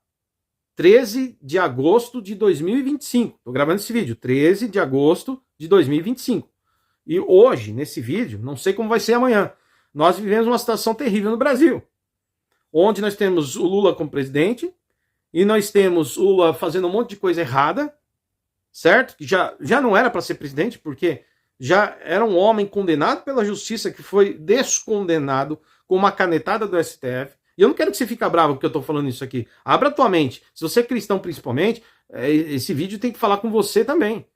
13 de agosto de 2025. Estou gravando esse vídeo, 13 de agosto de 2025. E hoje, nesse vídeo, não sei como vai ser amanhã, nós vivemos uma situação terrível no Brasil, onde nós temos o Lula como presidente, e nós temos o Lula fazendo um monte de coisa errada, certo? Que já não era para ser presidente, porque já era um homem condenado pela justiça, que foi descondenado com uma canetada do STF. E eu não quero que você fique bravo porque eu estou falando isso aqui. Abra a tua mente. Se você é cristão principalmente, esse vídeo tem que falar com você também.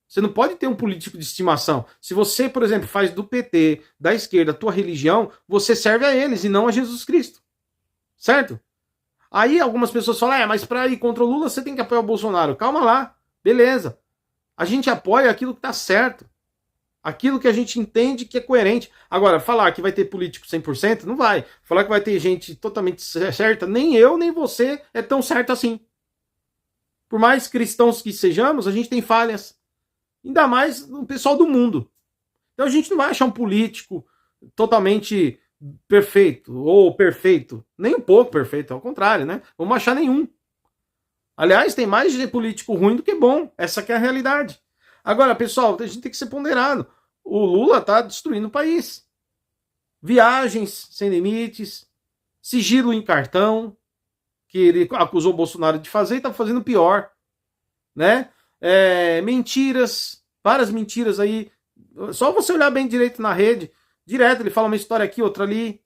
Você não pode ter um político de estimação. Se você, por exemplo, faz do PT, da esquerda, a tua religião, você serve a eles e não a Jesus Cristo. Certo? Aí algumas pessoas falam, mas para ir contra o Lula você tem que apoiar o Bolsonaro. Calma lá, beleza. A gente apoia aquilo que está certo. Aquilo que a gente entende que é coerente. Agora, falar que vai ter político 100%, não vai. Falar que vai ter gente totalmente certa, nem eu, nem você é tão certo assim. Por mais cristãos que sejamos, a gente tem falhas. Ainda mais o pessoal do mundo. Então a gente não vai achar um político totalmente perfeito ou perfeito. Nem um pouco perfeito, ao contrário, né? Vamos achar nenhum. Aliás, tem mais de político ruim do que bom. Essa que é a realidade. Agora, pessoal, a gente tem que ser ponderado. O Lula está destruindo o país. Viagens sem limites, sigilo em cartão, que ele acusou o Bolsonaro de fazer e está fazendo pior. Né? Mentiras, várias mentiras aí. Só você olhar bem direito na rede, direto, ele fala uma história aqui, outra ali.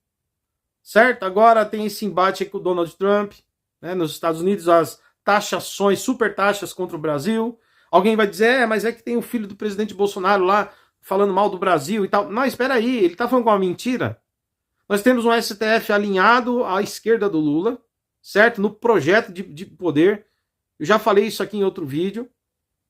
Certo? Agora tem esse embate com o Donald Trump, né? Nos Estados Unidos, as taxações, super taxas contra o Brasil. Alguém vai dizer, mas é que tem o filho do presidente Bolsonaro lá falando mal do Brasil e tal. Não, espera aí, ele tá falando com uma mentira. Nós temos um STF alinhado à esquerda do Lula, certo? No projeto de poder. Eu já falei isso aqui em outro vídeo,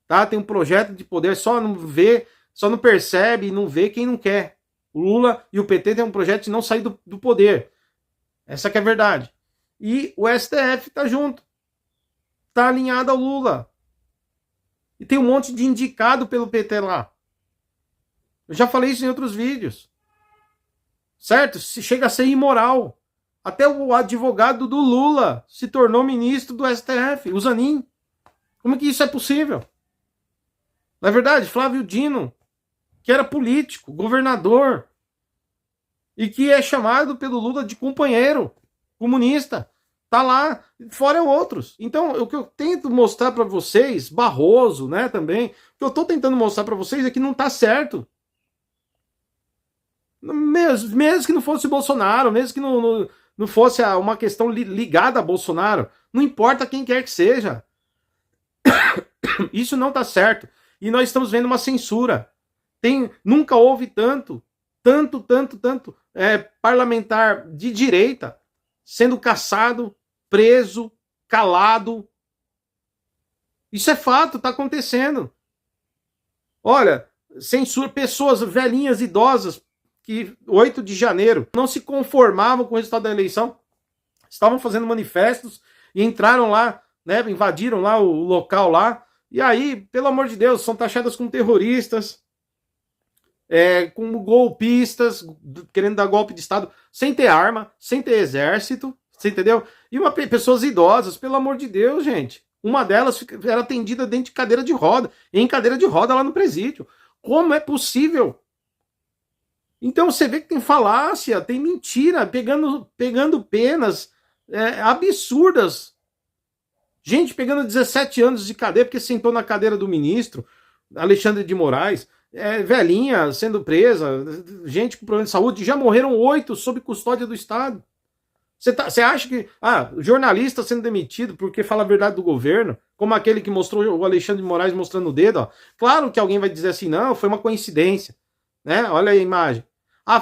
tá? Tem um projeto de poder, só não percebe e não vê quem não quer. O Lula e o PT têm um projeto de não sair do poder. Essa que é a verdade. E o STF tá junto. Tá alinhado ao Lula. E tem um monte de indicado pelo PT lá. Eu já falei isso em outros vídeos. Certo? Chega a ser imoral. Até o advogado do Lula se tornou ministro do STF, o Zanin. Como que isso é possível? Na verdade, Flávio Dino, que era político, governador, e que é chamado pelo Lula de companheiro comunista, tá lá, fora outros. Então, o que eu tento mostrar para vocês, Barroso, né, também, o que eu tô tentando mostrar para vocês é que não tá certo. Mesmo que não fosse Bolsonaro, mesmo que não fosse uma questão ligada a Bolsonaro, não importa quem quer que seja. Isso não tá certo. E nós estamos vendo uma censura. Nunca houve tanto parlamentar de direita sendo caçado, preso, calado. Isso é fato, tá acontecendo. Olha, censura, pessoas velhinhas, idosas, que 8 de janeiro não se conformavam com o resultado da eleição, estavam fazendo manifestos e entraram lá, né, invadiram lá o local lá, e aí, pelo amor de Deus, são taxadas como terroristas, como golpistas, querendo dar golpe de Estado, sem ter arma, sem ter exército, você entendeu? E pessoas idosas, pelo amor de Deus, gente. Uma delas era atendida dentro de cadeira de roda, em cadeira de roda lá no presídio. Como é possível? Então você vê que tem falácia, tem mentira, pegando penas absurdas. Gente pegando 17 anos de cadeia porque sentou na cadeira do ministro, Alexandre de Moraes, velhinha sendo presa, gente com problema de saúde, já morreram 8 sob custódia do Estado. Você acha que jornalista sendo demitido porque fala a verdade do governo, como aquele que mostrou o Alexandre de Moraes mostrando o dedo, ó. Claro que alguém vai dizer assim, não, foi uma coincidência, né? Olha a imagem.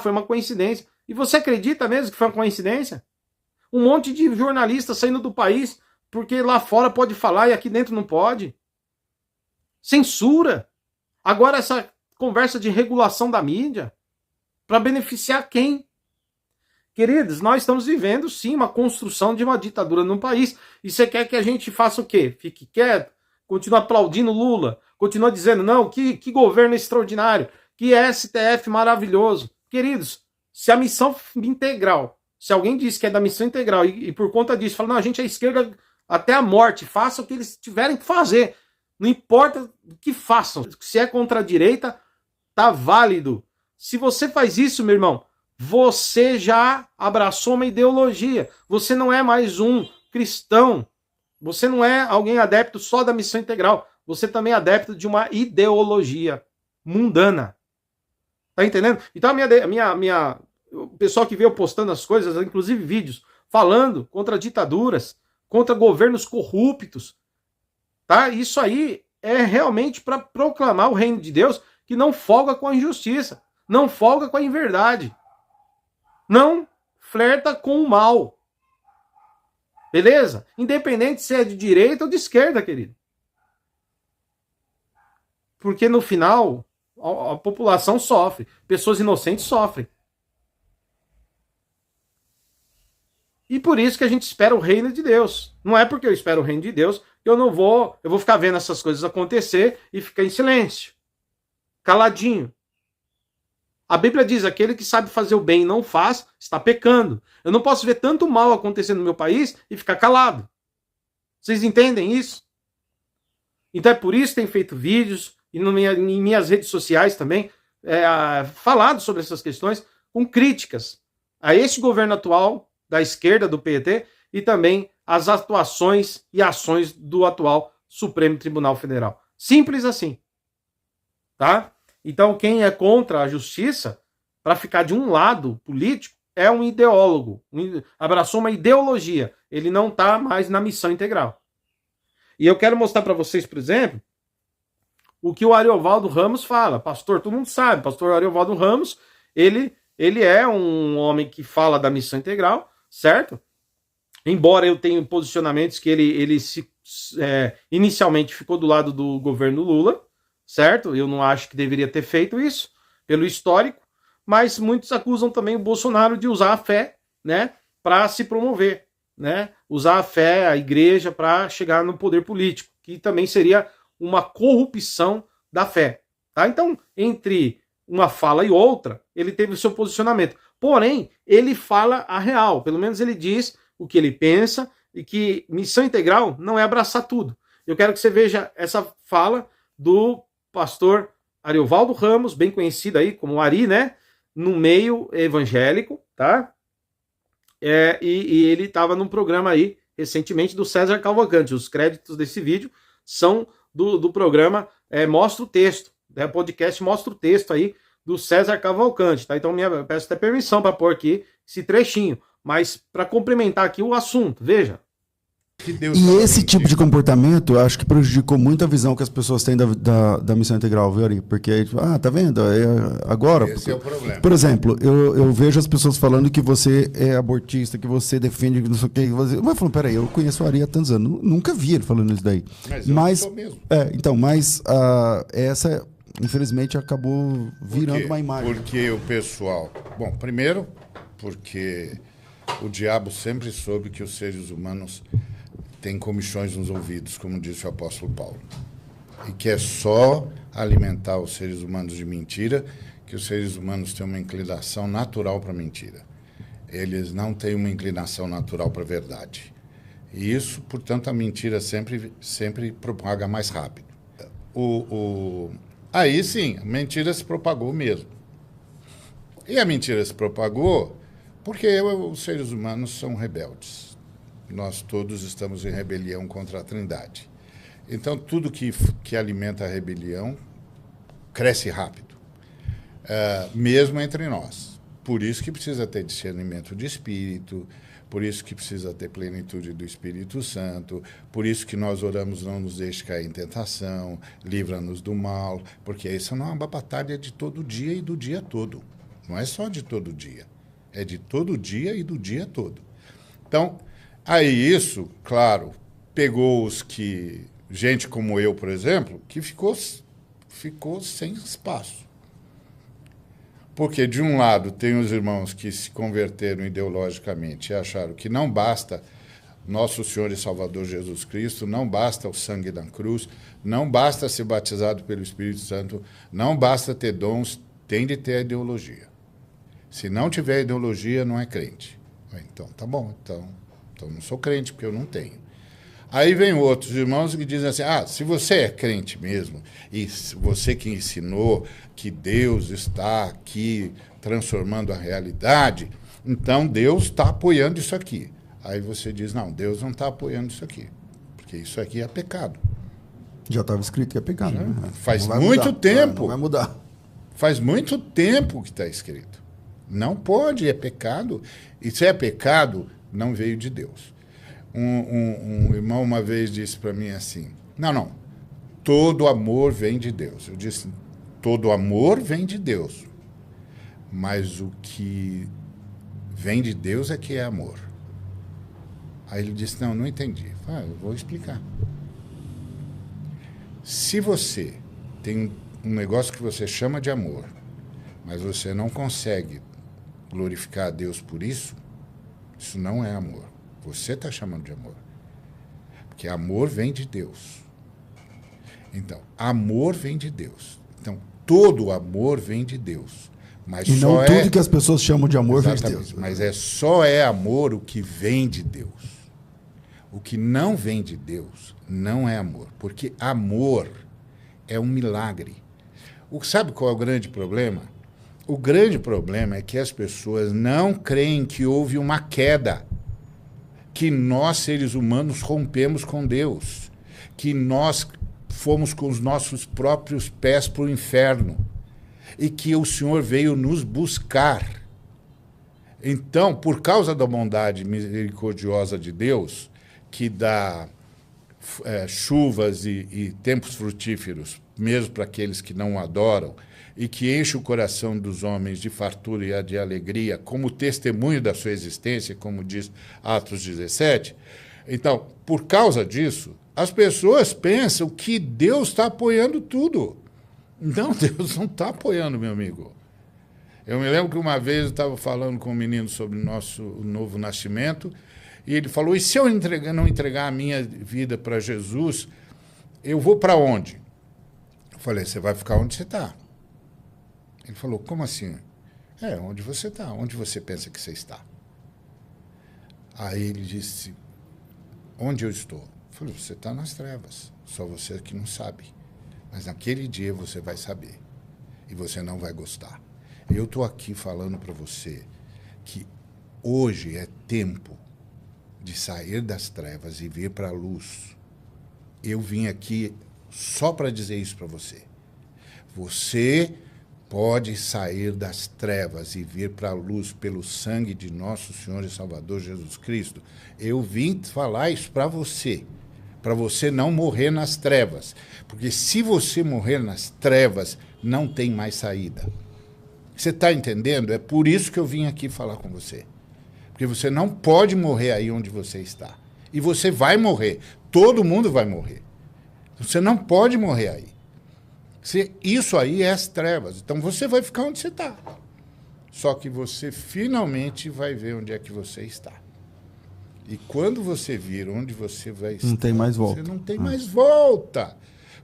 Foi uma coincidência. E você acredita mesmo que foi uma coincidência? Um monte de jornalistas saindo do país porque lá fora pode falar e aqui dentro não pode. Censura. Agora essa conversa de regulação da mídia para beneficiar quem? Queridos, nós estamos vivendo sim uma construção de uma ditadura no país. E você quer que a gente faça o quê? Fique quieto? Continue aplaudindo Lula? Continue dizendo, não, que governo extraordinário, que STF maravilhoso. Queridos, se a missão integral, se alguém diz que é da missão integral e por conta disso fala, não, a gente é esquerda até a morte, faça o que eles tiverem que fazer. Não importa o que façam. Se é contra a direita, tá válido. Se você faz isso, meu irmão, você já abraçou uma ideologia. Você não é mais um cristão. Você não é alguém adepto só da missão integral. Você também é adepto de uma ideologia mundana. Tá entendendo? Então o pessoal que veio postando as coisas, inclusive vídeos, falando contra ditaduras, contra governos corruptos, tá? Isso aí é realmente para proclamar o reino de Deus que não folga com a injustiça, não folga com a inverdade, não flerta com o mal. Beleza? Independente se é de direita ou de esquerda, querido. Porque no final a população sofre, pessoas inocentes sofrem. E por isso que a gente espera o reino de Deus. Não é porque eu espero o reino de Deus que eu vou ficar vendo essas coisas acontecer e ficar em silêncio, caladinho. A Bíblia diz, aquele que sabe fazer o bem e não faz, está pecando. Eu não posso ver tanto mal acontecendo no meu país e ficar calado. Vocês entendem isso? Então é por isso que tem feito vídeos e em minhas redes sociais também, falado sobre essas questões com críticas a este governo atual da esquerda, do PT, e também as atuações e ações do atual Supremo Tribunal Federal. Simples assim. Tá? Então quem é contra a justiça, para ficar de um lado político, é um ideólogo, abraçou uma ideologia. Ele não está mais na missão integral. E eu quero mostrar para vocês, por exemplo, o que o Ariovaldo Ramos fala. Pastor, todo mundo sabe, pastor Ariovaldo Ramos, ele é um homem que fala da missão integral, certo? Embora eu tenha posicionamentos que ele inicialmente ficou do lado do governo Lula, certo? Eu não acho que deveria ter feito isso, pelo histórico, mas muitos acusam também o Bolsonaro de usar a fé, né, para se promover, né? Usar a fé, a igreja, para chegar no poder político, que também seria uma corrupção da fé. Tá? Então, entre uma fala e outra, ele teve o seu posicionamento. Porém, ele fala a real. Pelo menos ele diz o que ele pensa e que missão integral não é abraçar tudo. Eu quero que você veja essa fala do pastor Ariovaldo Ramos, bem conhecido aí como Ari, né? No meio evangélico, tá? E ele estava num programa aí, recentemente, do César Cavalcante. Os créditos desse vídeo são do programa Mostra o Texto. O podcast Mostra o Texto aí do César Cavalcante, tá? Então eu peço até permissão para pôr aqui esse trechinho. Mas para complementar aqui o assunto, veja. E esse tipo de comportamento, eu acho que prejudicou muito a visão que as pessoas têm da missão integral, viu, Ari? Porque, tá vendo? Agora... Esse é o problema. Por exemplo, eu vejo as pessoas falando que você é abortista, que você defende não sei o que. Mas eu falo, peraí, eu conheço o Ari há tantos anos. Nunca vi ele falando isso daí. Mas eu sou mesmo. Essa, infelizmente, acabou virando uma imagem. Porque o pessoal... Bom, primeiro, porque o diabo sempre soube que os seres humanos... tem comichões nos ouvidos, como disse o apóstolo Paulo. E que é só alimentar os seres humanos de mentira, que os seres humanos têm uma inclinação natural para mentira. Eles não têm uma inclinação natural para a verdade. E isso, portanto, a mentira sempre propaga mais rápido. Aí sim, a mentira se propagou mesmo. E a mentira se propagou porque os seres humanos são rebeldes. Nós todos estamos em rebelião contra a Trindade. Então, tudo que alimenta a rebelião cresce rápido, mesmo entre nós. Por isso que precisa ter discernimento de espírito, por isso que precisa ter plenitude do Espírito Santo, por isso que nós oramos, não nos deixe cair em tentação, livra-nos do mal, porque isso não é uma batalha de todo dia e do dia todo. Não é só de todo dia, é de todo dia e do dia todo. Então, aí isso, claro, pegou gente como eu, por exemplo, que ficou sem espaço. Porque, de um lado, tem os irmãos que se converteram ideologicamente e acharam que não basta nosso Senhor e Salvador Jesus Cristo, não basta o sangue da cruz, não basta ser batizado pelo Espírito Santo, não basta ter dons, tem de ter a ideologia. Se não tiver ideologia, não é crente. Então, tá bom, então não sou crente, porque eu não tenho. Aí vem outros irmãos que dizem assim, se você é crente mesmo, e você que ensinou que Deus está aqui transformando a realidade, então Deus está apoiando isso aqui. Aí você diz, não, Deus não está apoiando isso aqui, porque isso aqui é pecado. Já estava escrito que é pecado. Né? Faz muito tempo. Não vai mudar. Faz muito tempo que está escrito. Não pode, é pecado. E se é pecado... não veio de Deus. Um irmão uma vez disse para mim assim, não, todo amor vem de Deus. Eu disse, todo amor vem de Deus, mas o que vem de Deus é que é amor. Aí ele disse, não entendi. Eu vou explicar. Se você tem um negócio que você chama de amor, mas você não consegue glorificar a Deus por isso, isso não é amor. Você está chamando de amor. Porque amor vem de Deus. Então, amor vem de Deus. Então, todo amor vem de Deus. Mas e não tudo que as pessoas chamam de amor vem de Deus. Mas só é amor o que vem de Deus. O que não vem de Deus não é amor. Porque amor é um milagre. Sabe qual é o grande problema? O grande problema é que as pessoas não creem que houve uma queda, que nós, seres humanos, rompemos com Deus, que nós fomos com os nossos próprios pés para o inferno e que o Senhor veio nos buscar. Então, por causa da bondade misericordiosa de Deus, que dá chuvas e tempos frutíferos, mesmo para aqueles que não o adoram, e que enche o coração dos homens de fartura e de alegria, como testemunho da sua existência, como diz Atos 17. Então, por causa disso, as pessoas pensam que Deus está apoiando tudo. Não, Deus não está apoiando, meu amigo. Eu me lembro que uma vez eu estava falando com um menino sobre o nosso novo nascimento, e ele falou, e se eu não entregar a minha vida para Jesus, eu vou para onde? Eu falei, você vai ficar onde você está. Ele falou, como assim? Onde você está? Onde você pensa que você está? Aí ele disse, onde eu estou? Eu falei, você está nas trevas, só você que não sabe. Mas naquele dia você vai saber e você não vai gostar. Eu estou aqui falando para você que hoje é tempo de sair das trevas e vir para a luz. Eu vim aqui só para dizer isso para você. Você pode sair das trevas e vir para a luz pelo sangue de nosso Senhor e Salvador Jesus Cristo. Eu vim falar isso para você não morrer nas trevas. Porque se você morrer nas trevas, não tem mais saída. Você está entendendo? É por isso que eu vim aqui falar com você. Porque você não pode morrer aí onde você está. E você vai morrer. Todo mundo vai morrer. Você não pode morrer aí. Isso aí é as trevas. Então você vai ficar onde você está. Só que você finalmente vai ver onde é que você está. E quando você vir onde você vai estar, não tem mais volta. Você não tem mais volta.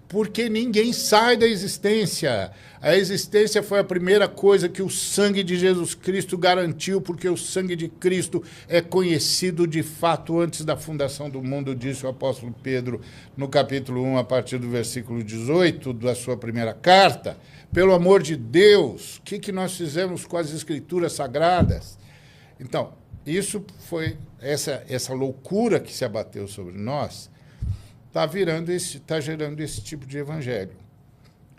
Porque ninguém sai da existência. A existência foi a primeira coisa que o sangue de Jesus Cristo garantiu, porque o sangue de Cristo é conhecido de fato antes da fundação do mundo, disse o apóstolo Pedro no capítulo 1, a partir do versículo 18 da sua primeira carta. Pelo amor de Deus, o que nós fizemos com as escrituras sagradas? Então, isso foi essa loucura que se abateu sobre nós, está gerando esse tipo de evangelho.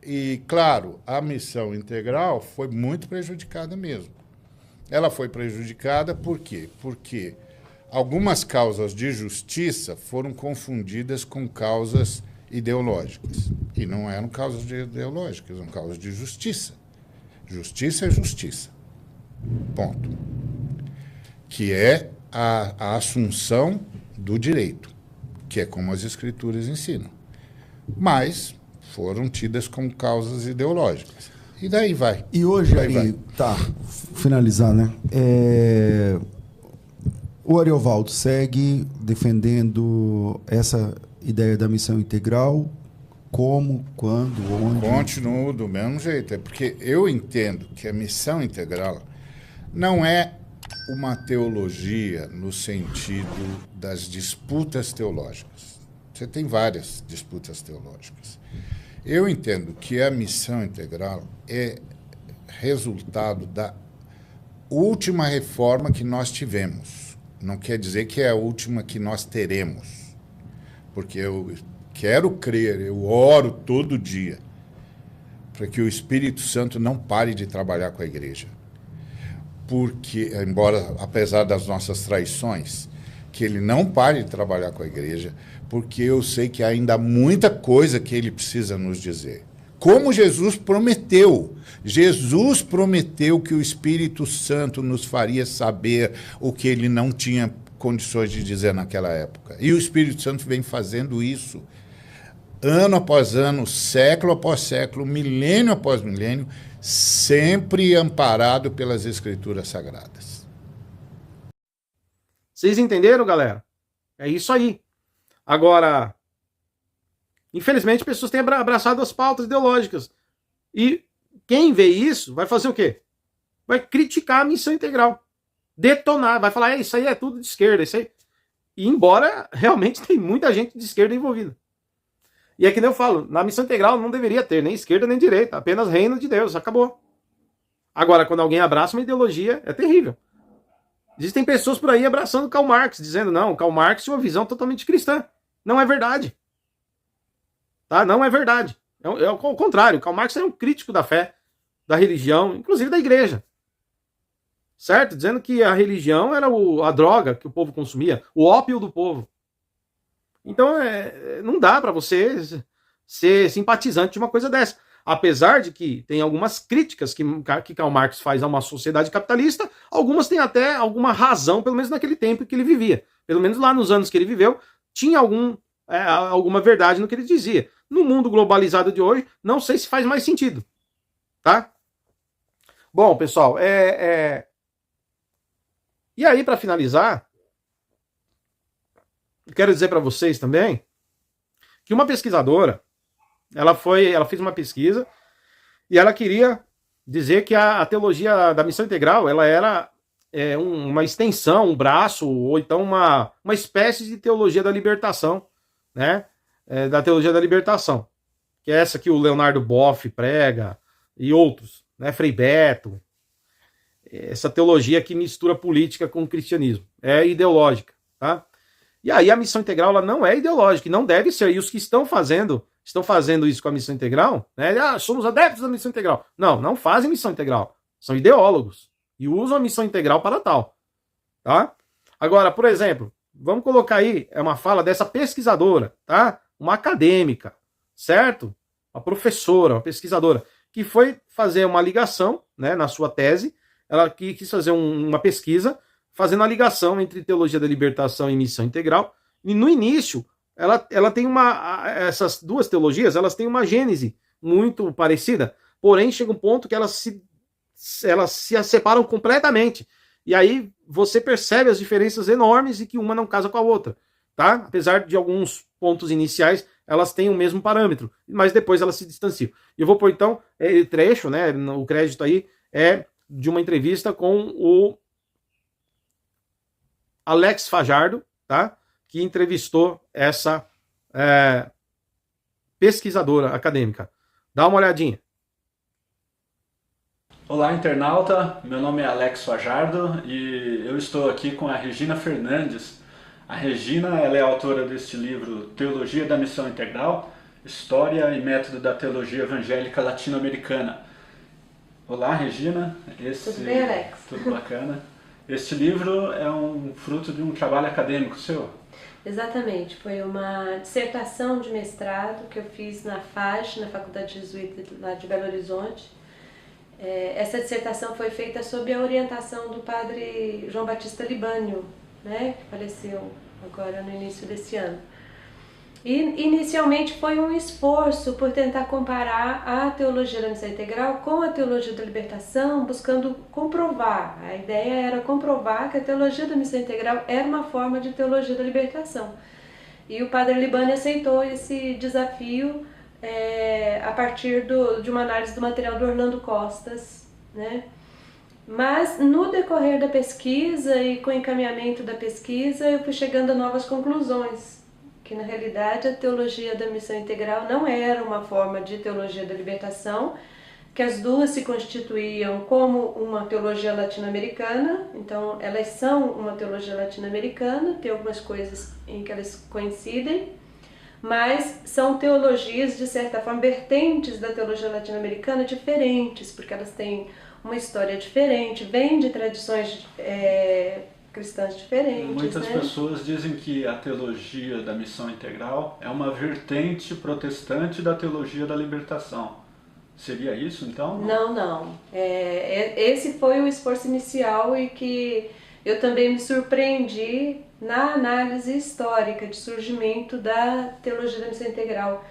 E, claro, a missão integral foi muito prejudicada mesmo. Ela foi prejudicada por quê? Porque algumas causas de justiça foram confundidas com causas ideológicas. E não eram causas ideológicas, eram causas de justiça. Justiça é justiça. Ponto. Que é a assunção do direito, que é como as escrituras ensinam. Mas foram tidas como causas ideológicas. E daí vai. E hoje, Ari, tá, finalizar, né? O Ariovaldo segue defendendo essa ideia da missão integral, como, quando, onde? Continuo do mesmo jeito. É porque eu entendo que a missão integral não é uma teologia no sentido das disputas teológicas. Você tem várias disputas teológicas. Eu entendo que a missão integral é resultado da última reforma que nós tivemos. Não quer dizer que é a última que nós teremos. Porque eu quero crer, eu oro todo dia para que o Espírito Santo não pare de trabalhar com a igreja. Porque, embora, apesar das nossas traições, que ele não pare de trabalhar com a igreja, porque eu sei que há ainda muita coisa que ele precisa nos dizer. Como Jesus prometeu. Jesus prometeu que o Espírito Santo nos faria saber o que ele não tinha condições de dizer naquela época. E o Espírito Santo vem fazendo isso ano após ano, século após século, milênio após milênio, sempre amparado pelas Escrituras Sagradas. Vocês entenderam, galera? É isso aí. Agora, infelizmente, pessoas têm abraçado as pautas ideológicas. E quem vê isso vai fazer o quê? Vai criticar a missão integral. Detonar, vai falar, isso aí é tudo de esquerda, isso aí. E embora realmente tem muita gente de esquerda envolvida. E é que nem eu falo, na missão integral não deveria ter nem esquerda nem direita, apenas reino de Deus, acabou. Agora, quando alguém abraça uma ideologia, é terrível. Existem pessoas por aí abraçando Karl Marx, dizendo, não, Karl Marx tinha uma visão totalmente cristã. Não é verdade. Tá? Não é verdade. É o contrário, Karl Marx era um crítico da fé, da religião, inclusive da igreja. Certo? Dizendo que a religião era a droga que o povo consumia, o ópio do povo. Então, não dá para você ser simpatizante de uma coisa dessa. Apesar de que tem algumas críticas que Karl Marx faz a uma sociedade capitalista, algumas têm até alguma razão, pelo menos naquele tempo que ele vivia. Pelo menos lá nos anos que ele viveu, tinha alguma verdade no que ele dizia. No mundo globalizado de hoje, não sei se faz mais sentido. Tá? Bom, pessoal, E aí, para finalizar, quero dizer para vocês também que uma pesquisadora, ela fez uma pesquisa e ela queria dizer que a teologia da missão integral ela era uma extensão, um braço, ou então uma espécie de teologia da libertação, né? Da teologia da libertação, que é essa que o Leonardo Boff prega e outros, né? Frei Beto, essa teologia que mistura política com o cristianismo, é ideológica, tá? E aí a missão integral ela não é ideológica, e não deve ser, e os que estão fazendo isso com a missão integral, né? Somos adeptos da missão integral. Não fazem missão integral, são ideólogos, e usam a missão integral para tal, tá? Agora, por exemplo, vamos colocar aí uma fala dessa pesquisadora, tá? Uma acadêmica, certo? Uma professora, uma pesquisadora, que foi fazer uma ligação, né, na sua tese, ela quis fazer uma pesquisa, fazendo a ligação entre teologia da libertação e missão integral, e no início, ela tem essas duas teologias, elas têm uma gênese muito parecida, porém chega um ponto que elas se separam completamente, e aí você percebe as diferenças enormes e que uma não casa com a outra, tá? Apesar de alguns pontos iniciais, elas têm o mesmo parâmetro, mas depois elas se distanciam. E eu vou pôr então, trecho, né, o crédito aí é de uma entrevista com o Alex Fajardo, tá? Que entrevistou essa pesquisadora acadêmica. Dá uma olhadinha. Olá, internauta. Meu nome é Alex Fajardo e eu estou aqui com a Regina Fernandes. A Regina ela é autora deste livro Teologia da Missão Integral, História e Método da Teologia Evangélica Latino-Americana. Olá, Regina. Tudo bem, Alex? Tudo bacana. Este livro é um fruto de um trabalho acadêmico seu? Exatamente. Foi uma dissertação de mestrado que eu fiz na FAJ, na Faculdade Jesuíta lá de Belo Horizonte. Essa dissertação foi feita sob a orientação do padre João Batista Libânio, né, que faleceu agora no início desse ano. E inicialmente foi um esforço por tentar comparar a teologia da missão integral com a teologia da libertação, buscando comprovar. A ideia era comprovar que a teologia da missão integral era uma forma de teologia da libertação. E o padre Libânio aceitou esse desafio a partir de uma análise do material do Orlando Costas, né? Mas no decorrer da pesquisa e com o encaminhamento da pesquisa eu fui chegando a novas conclusões, que na realidade a teologia da missão integral não era uma forma de teologia da libertação, que as duas se constituíam como uma teologia latino-americana, então elas são uma teologia latino-americana, tem algumas coisas em que elas coincidem, mas são teologias, de certa forma, vertentes da teologia latino-americana diferentes, porque elas têm uma história diferente, vêm de tradições cristãs diferentes. Muitas né? pessoas dizem que a teologia da missão integral é uma vertente protestante da teologia da libertação. Seria isso, então? Não. Esse foi o esforço inicial e que eu também me surpreendi na análise histórica de surgimento da teologia da missão integral,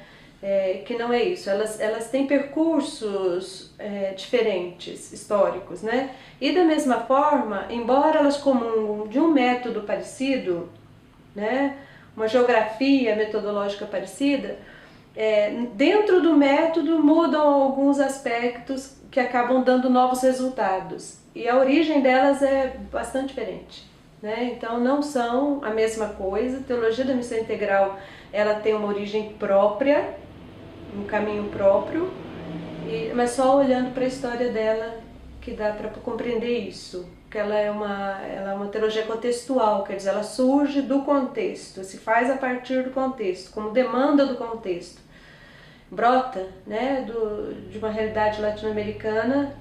que não é isso. Elas têm percursos diferentes, históricos, né? E da mesma forma, embora elas comungam de um método parecido, né? Uma geografia metodológica parecida, dentro do método mudam alguns aspectos que acabam dando novos resultados. E a origem delas é bastante diferente, né? Então não são a mesma coisa. A teologia da missão integral ela tem uma origem própria, um caminho próprio, mas só olhando para a história dela que dá para compreender isso. Que ela é uma teologia contextual, quer dizer, ela surge do contexto, se faz a partir do contexto, como demanda do contexto. Brota, né, de uma realidade latino-americana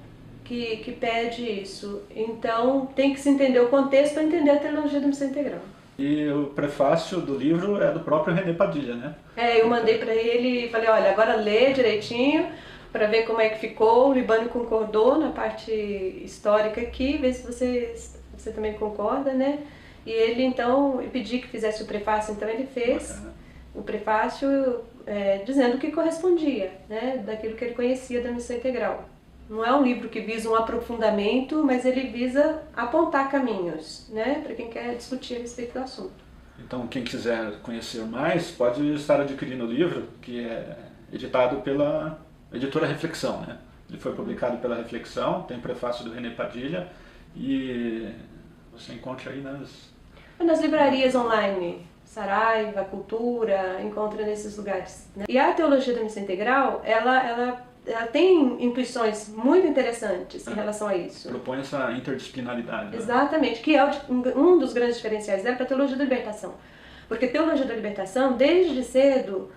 que pede isso. Então tem que se entender o contexto para entender a teologia da missão integral. E o prefácio do livro é do próprio René Padilha, né? Eu mandei para ele e falei, olha, agora lê direitinho para ver como é que ficou. O Libânio concordou na parte histórica aqui, ver se você também concorda, né? E ele então, eu pedi que fizesse o prefácio, então ele fez. Bacana. O prefácio dizendo o que correspondia, né, daquilo que ele conhecia da missão integral. Não é um livro que visa um aprofundamento, mas ele visa apontar caminhos, né, para quem quer discutir a respeito do assunto. Então, quem quiser conhecer mais, pode estar adquirindo o livro, que é editado pela editora Reflexão, né? Ele foi publicado pela Reflexão, tem prefácio do René Padilha, e você encontra aí nas livrarias online, Saraiva, Cultura, encontra nesses lugares, né? E a teologia da missão integral, ela tem intuições muito interessantes em relação a isso. Propõe essa interdisciplinaridade. Né? Exatamente, que é um dos grandes diferenciais dela para a teologia da libertação. Porque a teologia da libertação, desde cedo,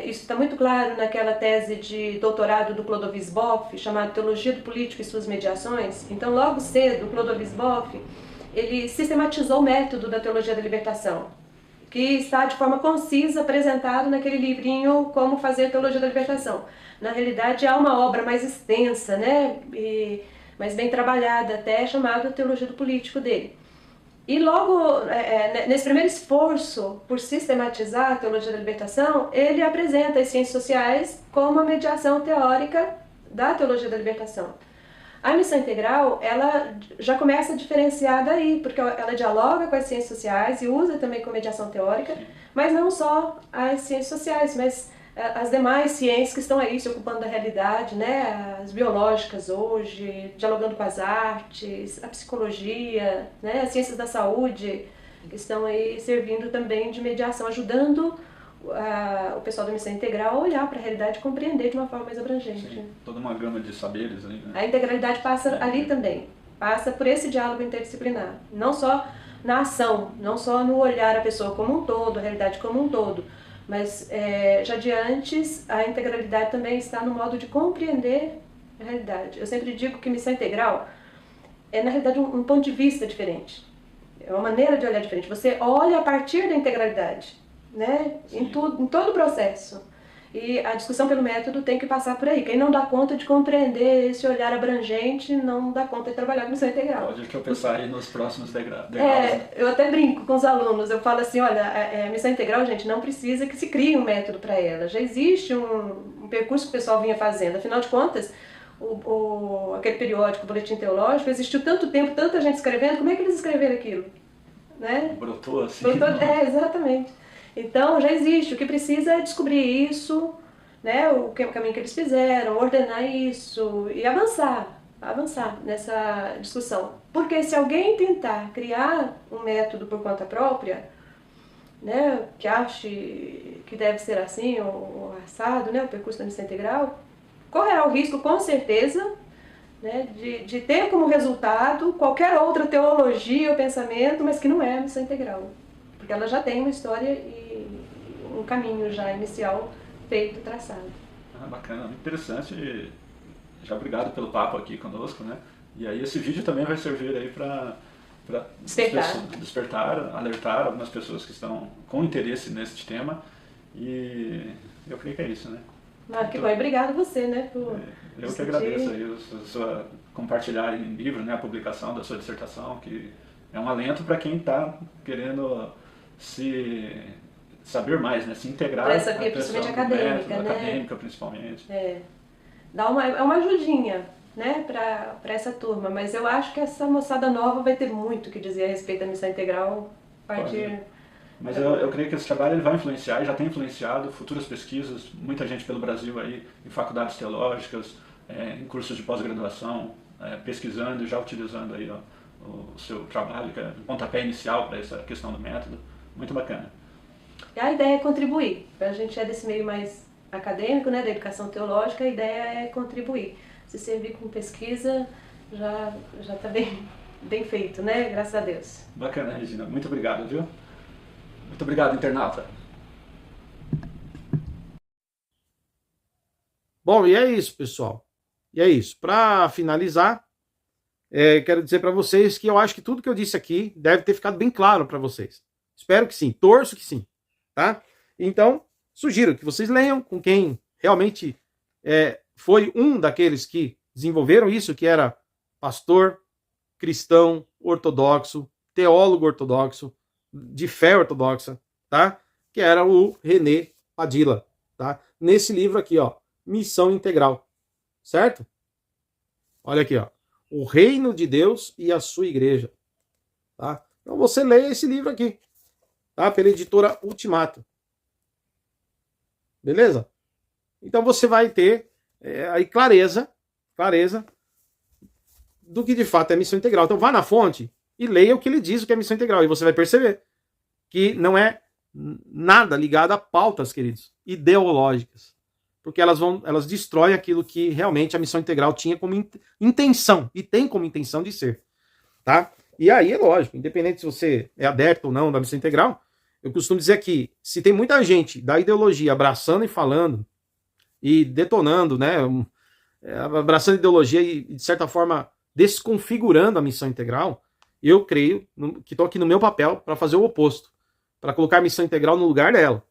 isso está muito claro naquela tese de doutorado do Clodovis Boff, chamada Teologia do Político e Suas Mediações. Então, logo cedo, o Clodovis Boff, ele sistematizou o método da teologia da libertação, que está de forma concisa apresentado naquele livrinho Como Fazer Teologia da Libertação. Na realidade, há uma obra mais extensa, né, mais bem trabalhada até, chamada Teologia do Político dele. E logo, nesse primeiro esforço por sistematizar a teologia da libertação, ele apresenta as ciências sociais como a mediação teórica da teologia da libertação. A missão integral, ela já começa diferenciada aí, porque ela dialoga com as ciências sociais e usa também como mediação teórica, mas não só as ciências sociais, mas as demais ciências que estão aí se ocupando da realidade, né? As biológicas hoje, dialogando com as artes, a psicologia, né? As ciências da saúde, que estão aí servindo também de mediação, ajudando o pessoal da missão integral a olhar para a realidade e compreender de uma forma mais abrangente. Sim, toda uma gama de saberes aí, né? A integralidade passa ali também, passa por esse diálogo interdisciplinar, não só na ação, não só no olhar a pessoa como um todo, a realidade como um todo, mas já de antes a integralidade também está no modo de compreender a realidade. Eu sempre digo que missão integral é na realidade um ponto de vista diferente, é uma maneira de olhar diferente, você olha a partir da integralidade, né? Em todo o processo. E a discussão pelo método tem que passar por aí. Quem não dá conta de compreender esse olhar abrangente não dá conta de trabalhar com missão integral. Pode tropeçar aí nos próximos degraus. Eu até brinco com os alunos, eu falo assim, olha, a missão integral, gente, não precisa que se crie um método para ela. Já existe um percurso que o pessoal vinha fazendo. Afinal de contas, aquele periódico, o Boletim Teológico, existiu tanto tempo, tanta gente escrevendo, como é que eles escreveram aquilo? Né? Brotou assim. Exatamente. Então, já existe. O que precisa é descobrir isso, né, o caminho que eles fizeram, ordenar isso e avançar nessa discussão. Porque se alguém tentar criar um método por conta própria, né, que ache que deve ser assim, ou assado, né, o percurso da missão integral, correrá o risco, com certeza, né, de ter como resultado qualquer outra teologia ou pensamento, mas que não é a missão integral. Porque ela já tem uma história e um caminho já inicial feito, traçado. Bacana, muito interessante. E já obrigado pelo papo aqui conosco, né? E aí esse vídeo também vai servir aí para despertar, alertar algumas pessoas que estão com interesse nesse tema. E eu creio que é isso, né? Que bom, obrigado você, né? Por eu que agradeço aí compartilhar em livro, né, a publicação da sua dissertação, que é um alento para quem está querendo saber mais, né? Se integrar para essa via, principalmente acadêmica, método, né? Acadêmica, principalmente. É uma ajudinha, né, para essa turma, mas eu acho que essa moçada nova vai ter muito o que dizer a respeito da missão integral a partir... Mas eu creio que esse trabalho ele vai influenciar, e já tem influenciado futuras pesquisas, muita gente pelo Brasil aí, em faculdades teológicas, em cursos de pós-graduação, pesquisando e já utilizando aí o seu trabalho, que é um pontapé inicial para essa questão do método. Muito bacana. E a ideia é contribuir. A gente é desse meio mais acadêmico, né, da educação teológica, a ideia é contribuir. Se servir com pesquisa, já está bem feito, né? Graças a Deus. Bacana, Regina. Muito obrigado, viu? Muito obrigado, internauta. Bom, e é isso, pessoal. E é isso. Para finalizar, quero dizer para vocês que eu acho que tudo que eu disse aqui deve ter ficado bem claro para vocês. Espero que sim, torço que sim, tá? Então, sugiro que vocês leiam com quem realmente foi um daqueles que desenvolveram isso, que era pastor, cristão, ortodoxo, teólogo ortodoxo, de fé ortodoxa, tá? Que era o René Padilha, tá? Nesse livro aqui, ó, Missão Integral, certo? Olha aqui, ó, O Reino de Deus e a Sua Igreja, tá? Então você leia esse livro aqui, tá? Pela editora Ultimato. Beleza? Então você vai ter aí clareza clareza do que de fato é missão integral. Então vá na fonte e leia o que ele diz o que é missão integral. E você vai perceber que não é nada ligado a pautas, queridos, ideológicas. Porque elas destroem aquilo que realmente a missão integral tinha como intenção, e tem como intenção de ser. Tá? E aí é lógico, independente se você é adepto ou não da missão integral, eu costumo dizer que se tem muita gente da ideologia abraçando e falando, e detonando, né, abraçando ideologia e, de certa forma, desconfigurando a missão integral, eu creio que estou aqui no meu papel para fazer o oposto, para colocar a missão integral no lugar dela,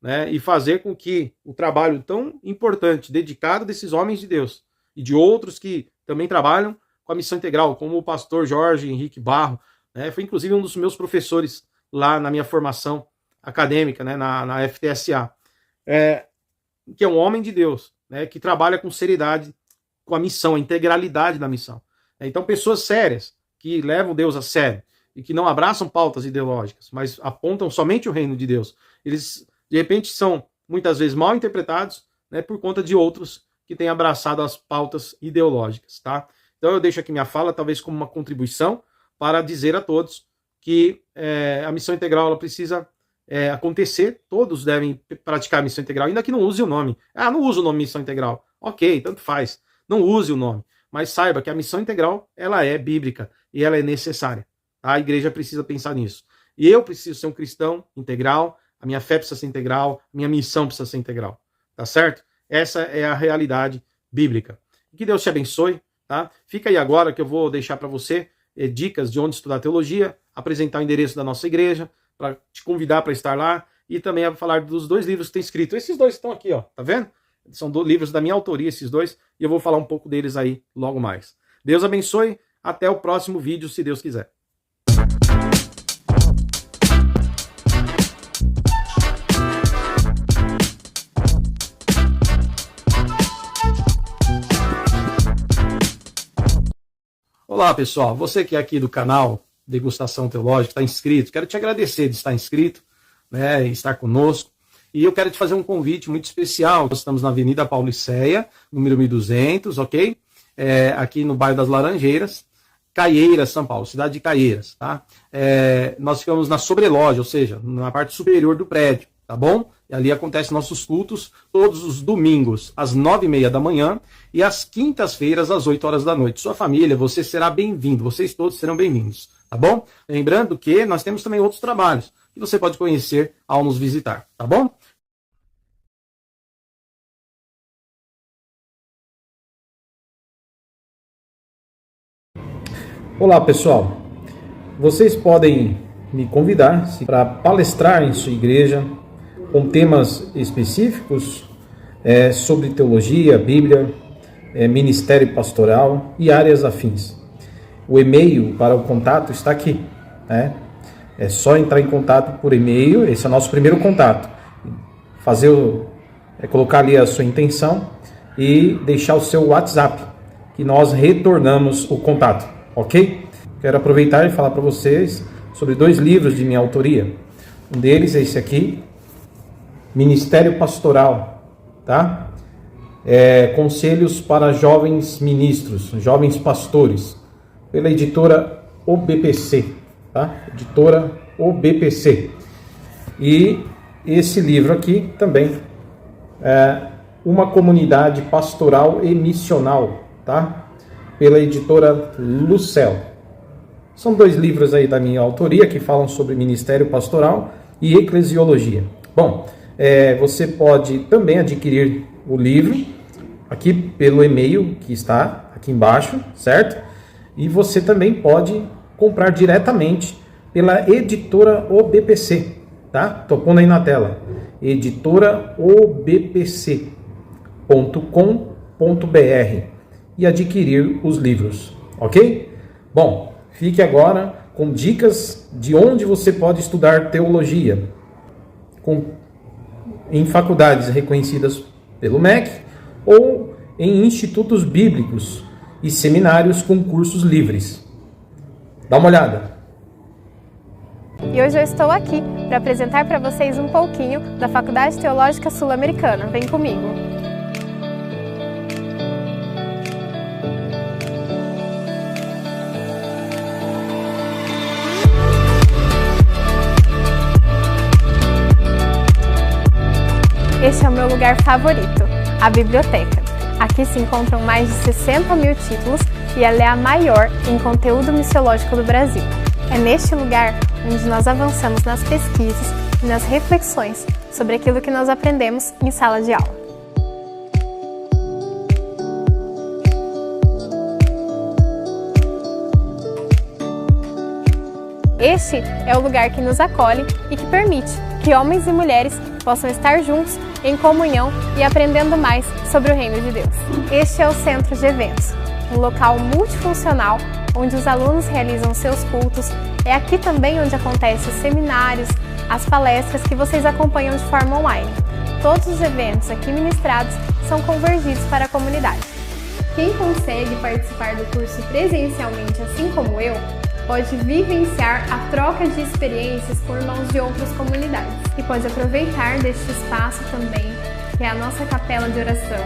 né, e fazer com que o trabalho tão importante, dedicado desses homens de Deus e de outros que também trabalham com a missão integral, como o pastor Jorge Henrique Barro, né, foi inclusive um dos meus professores lá na minha formação acadêmica, né, na FTSA, que é um homem de Deus, né, que trabalha com seriedade, com a missão, a integralidade da missão. Então, pessoas sérias, que levam Deus a sério, e que não abraçam pautas ideológicas, mas apontam somente o reino de Deus, eles, de repente, são, muitas vezes, mal interpretados, né, por conta de outros que têm abraçado as pautas ideológicas, tá? Então, eu deixo aqui minha fala, talvez como uma contribuição, para dizer a todos que a missão integral ela precisa acontecer, todos devem praticar a missão integral, ainda que não use o nome. Ah, não usa o nome missão integral. Ok, tanto faz. Não use o nome. Mas saiba que a missão integral, ela é bíblica e ela é necessária. A igreja precisa pensar nisso. E eu preciso ser um cristão integral, a minha fé precisa ser integral, a minha missão precisa ser integral. Tá certo? Essa é a realidade bíblica. Que Deus te abençoe, tá? Fica aí agora que eu vou deixar para você dicas de onde estudar teologia, apresentar o endereço da nossa igreja, para te convidar para estar lá, e também a falar dos 2 livros que tem escrito. Esses 2 estão aqui, ó, tá vendo? São livros da minha autoria, esses 2, e eu vou falar um pouco deles aí logo mais. Deus abençoe, até o próximo vídeo, se Deus quiser. Olá, pessoal. Você que é aqui do canal Degustação Teológica, está inscrito, quero te agradecer de estar inscrito, né, e estar conosco. E eu quero te fazer um convite muito especial. Nós estamos na Avenida Pauliceia, número 1200, ok? Aqui no bairro das Laranjeiras, Caieiras, São Paulo, cidade de Caieiras, tá? Nós ficamos na sobreloja, ou seja, na parte superior do prédio, tá bom? E ali acontecem nossos cultos todos os domingos, às 9h30 da manhã e às quintas-feiras, às 8 horas da noite. Sua família, você será bem-vindo, vocês todos serão bem-vindos, tá bom? Lembrando que nós temos também outros trabalhos que você pode conhecer ao nos visitar, tá bom? Olá, pessoal. Vocês podem me convidar para palestrar em sua igreja com temas específicos sobre teologia, Bíblia, ministério pastoral e áreas afins. O e-mail para o contato está aqui, né? É só entrar em contato por e-mail, esse é o nosso primeiro contato. Colocar ali a sua intenção e deixar o seu WhatsApp, que nós retornamos o contato, ok? Quero aproveitar e falar para vocês sobre 2 livros de minha autoria. Um deles é esse aqui, Ministério Pastoral, tá? Conselhos para Jovens Ministros, Jovens Pastores, pela editora OBPC, tá? Editora OBPC. E esse livro aqui também Uma Comunidade Pastoral e Missional, tá? Pela editora Lucel. São 2 livros aí da minha autoria que falam sobre ministério pastoral e eclesiologia. Bom, você pode também adquirir o livro aqui pelo e-mail que está aqui embaixo, certo? E você também pode comprar diretamente pela editora OBPC, tá? Tô pondo aí na tela, editoraobpc.com.br, e adquirir os livros, ok? Bom, fique agora com dicas de onde você pode estudar teologia em faculdades reconhecidas pelo MEC ou em institutos bíblicos e seminários com cursos livres. Dá uma olhada. E hoje eu estou aqui para apresentar para vocês um pouquinho da Faculdade Teológica Sul-Americana. Vem comigo! meu lugar favorito, a biblioteca. Aqui se encontram mais de 60 mil títulos e ela é a maior em conteúdo missiológico do Brasil. É neste lugar onde nós avançamos nas pesquisas e nas reflexões sobre aquilo que nós aprendemos em sala de aula. Este é o lugar que nos acolhe e que permite que homens e mulheres possam estar juntos, em comunhão e aprendendo mais sobre o Reino de Deus. Este é o Centro de Eventos, um local multifuncional onde os alunos realizam seus cultos. É aqui também onde acontecem os seminários, as palestras que vocês acompanham de forma online. Todos os eventos aqui ministrados são convergidos para a comunidade. Quem consegue participar do curso presencialmente, assim como eu, pode vivenciar a troca de experiências com irmãos de outras comunidades e pode aproveitar deste espaço também, que é a nossa capela de oração,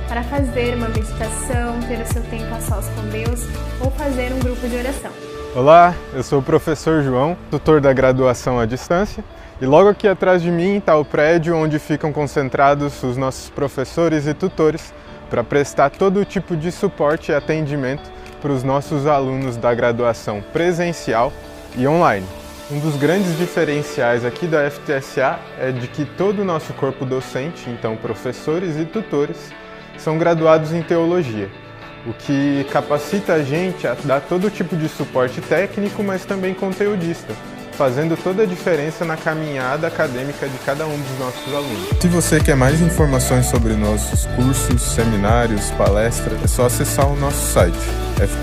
para fazer uma meditação, ter o seu tempo a sós com Deus ou fazer um grupo de oração. Olá, eu sou o professor João, tutor da graduação à distância, e logo aqui atrás de mim está o prédio onde ficam concentrados os nossos professores e tutores para prestar todo tipo de suporte e atendimento para os nossos alunos da graduação presencial e online. Um dos grandes diferenciais aqui da FTSA é de que todo o nosso corpo docente, então professores e tutores, são graduados em teologia, o que capacita a gente a dar todo tipo de suporte técnico, mas também conteudista, fazendo toda a diferença na caminhada acadêmica de cada um dos nossos alunos. Se você quer mais informações sobre nossos cursos, seminários, palestras, é só acessar o nosso site,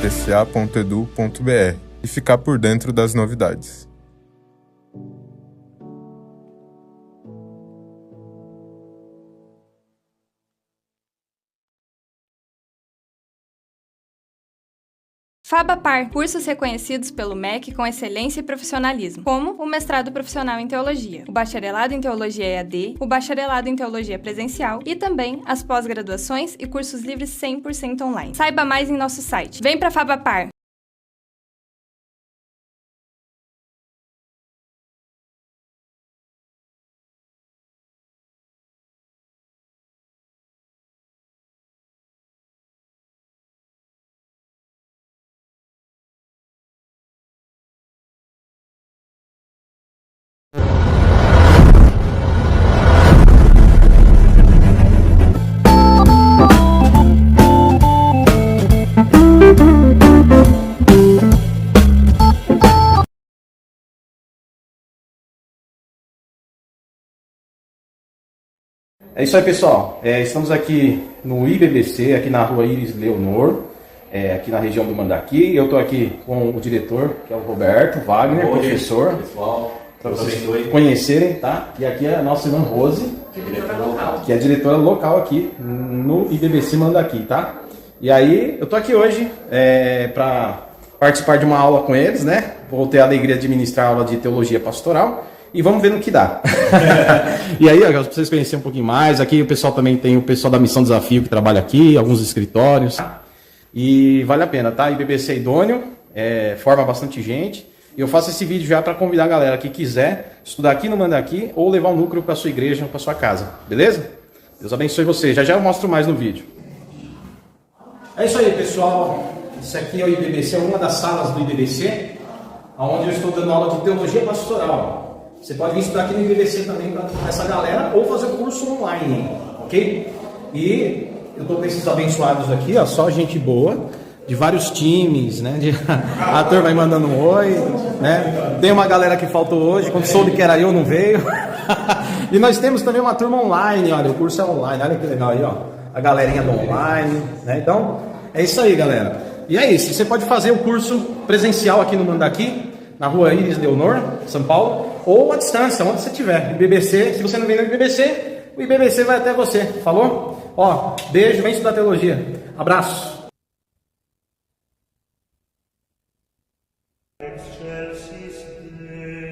ftca.edu.br, e ficar por dentro das novidades. FABAPAR, cursos reconhecidos pelo MEC com excelência e profissionalismo, como o mestrado profissional em teologia, o bacharelado em teologia EAD, o bacharelado em teologia presencial e também as pós-graduações e cursos livres 100% online. Saiba mais em nosso site. Vem pra FABAPAR! É isso aí, pessoal. Estamos aqui no IBBC, aqui na rua Iris Leonor, aqui na região do Mandaqui. Eu estou aqui com o diretor, que é o Roberto Wagner, professor. Pessoal, para vocês conhecerem, tá? E aqui é a nossa irmã Rose, que é a diretora local aqui no IBBC Mandaqui, tá? E aí, eu estou aqui hoje para participar de uma aula com eles, né? Vou ter a alegria de ministrar aula de teologia pastoral. E vamos ver no que dá. E aí, para vocês conhecerem um pouquinho mais, aqui o pessoal também tem o pessoal da Missão Desafio que trabalha aqui, alguns escritórios. E vale a pena, tá? IBBC é idôneo, forma bastante gente. E eu faço esse vídeo já para convidar a galera que quiser estudar aqui no Mandaqui ou levar um núcleo para sua igreja ou para sua casa. Beleza? Deus abençoe você. Já eu mostro mais no vídeo. É isso aí, pessoal. Isso aqui é o IBBC, é uma das salas do IBBC, onde eu estou dando aula de teologia pastoral. Você pode vir estudar aqui no IBBC também para essa galera ou fazer o curso online, ok? E eu estou com esses abençoados aqui, ó, só gente boa, de vários times, né? A turma vai mandando um oi, né? Tem uma galera que faltou hoje, quando soube que era eu, não veio. E nós temos também uma turma online, olha, o curso é online, olha que legal aí, ó. A galerinha do online, né? Então, é isso aí, galera. E é isso, você pode fazer o curso presencial aqui no Mandaqui, na rua Iris Leonor, São Paulo, ou à distância, onde você estiver. IBBC, se você não vem no IBBC, o IBBC vai até você, falou? Ó, beijo, vem estudar teologia. Abraço. Excelsis Deo.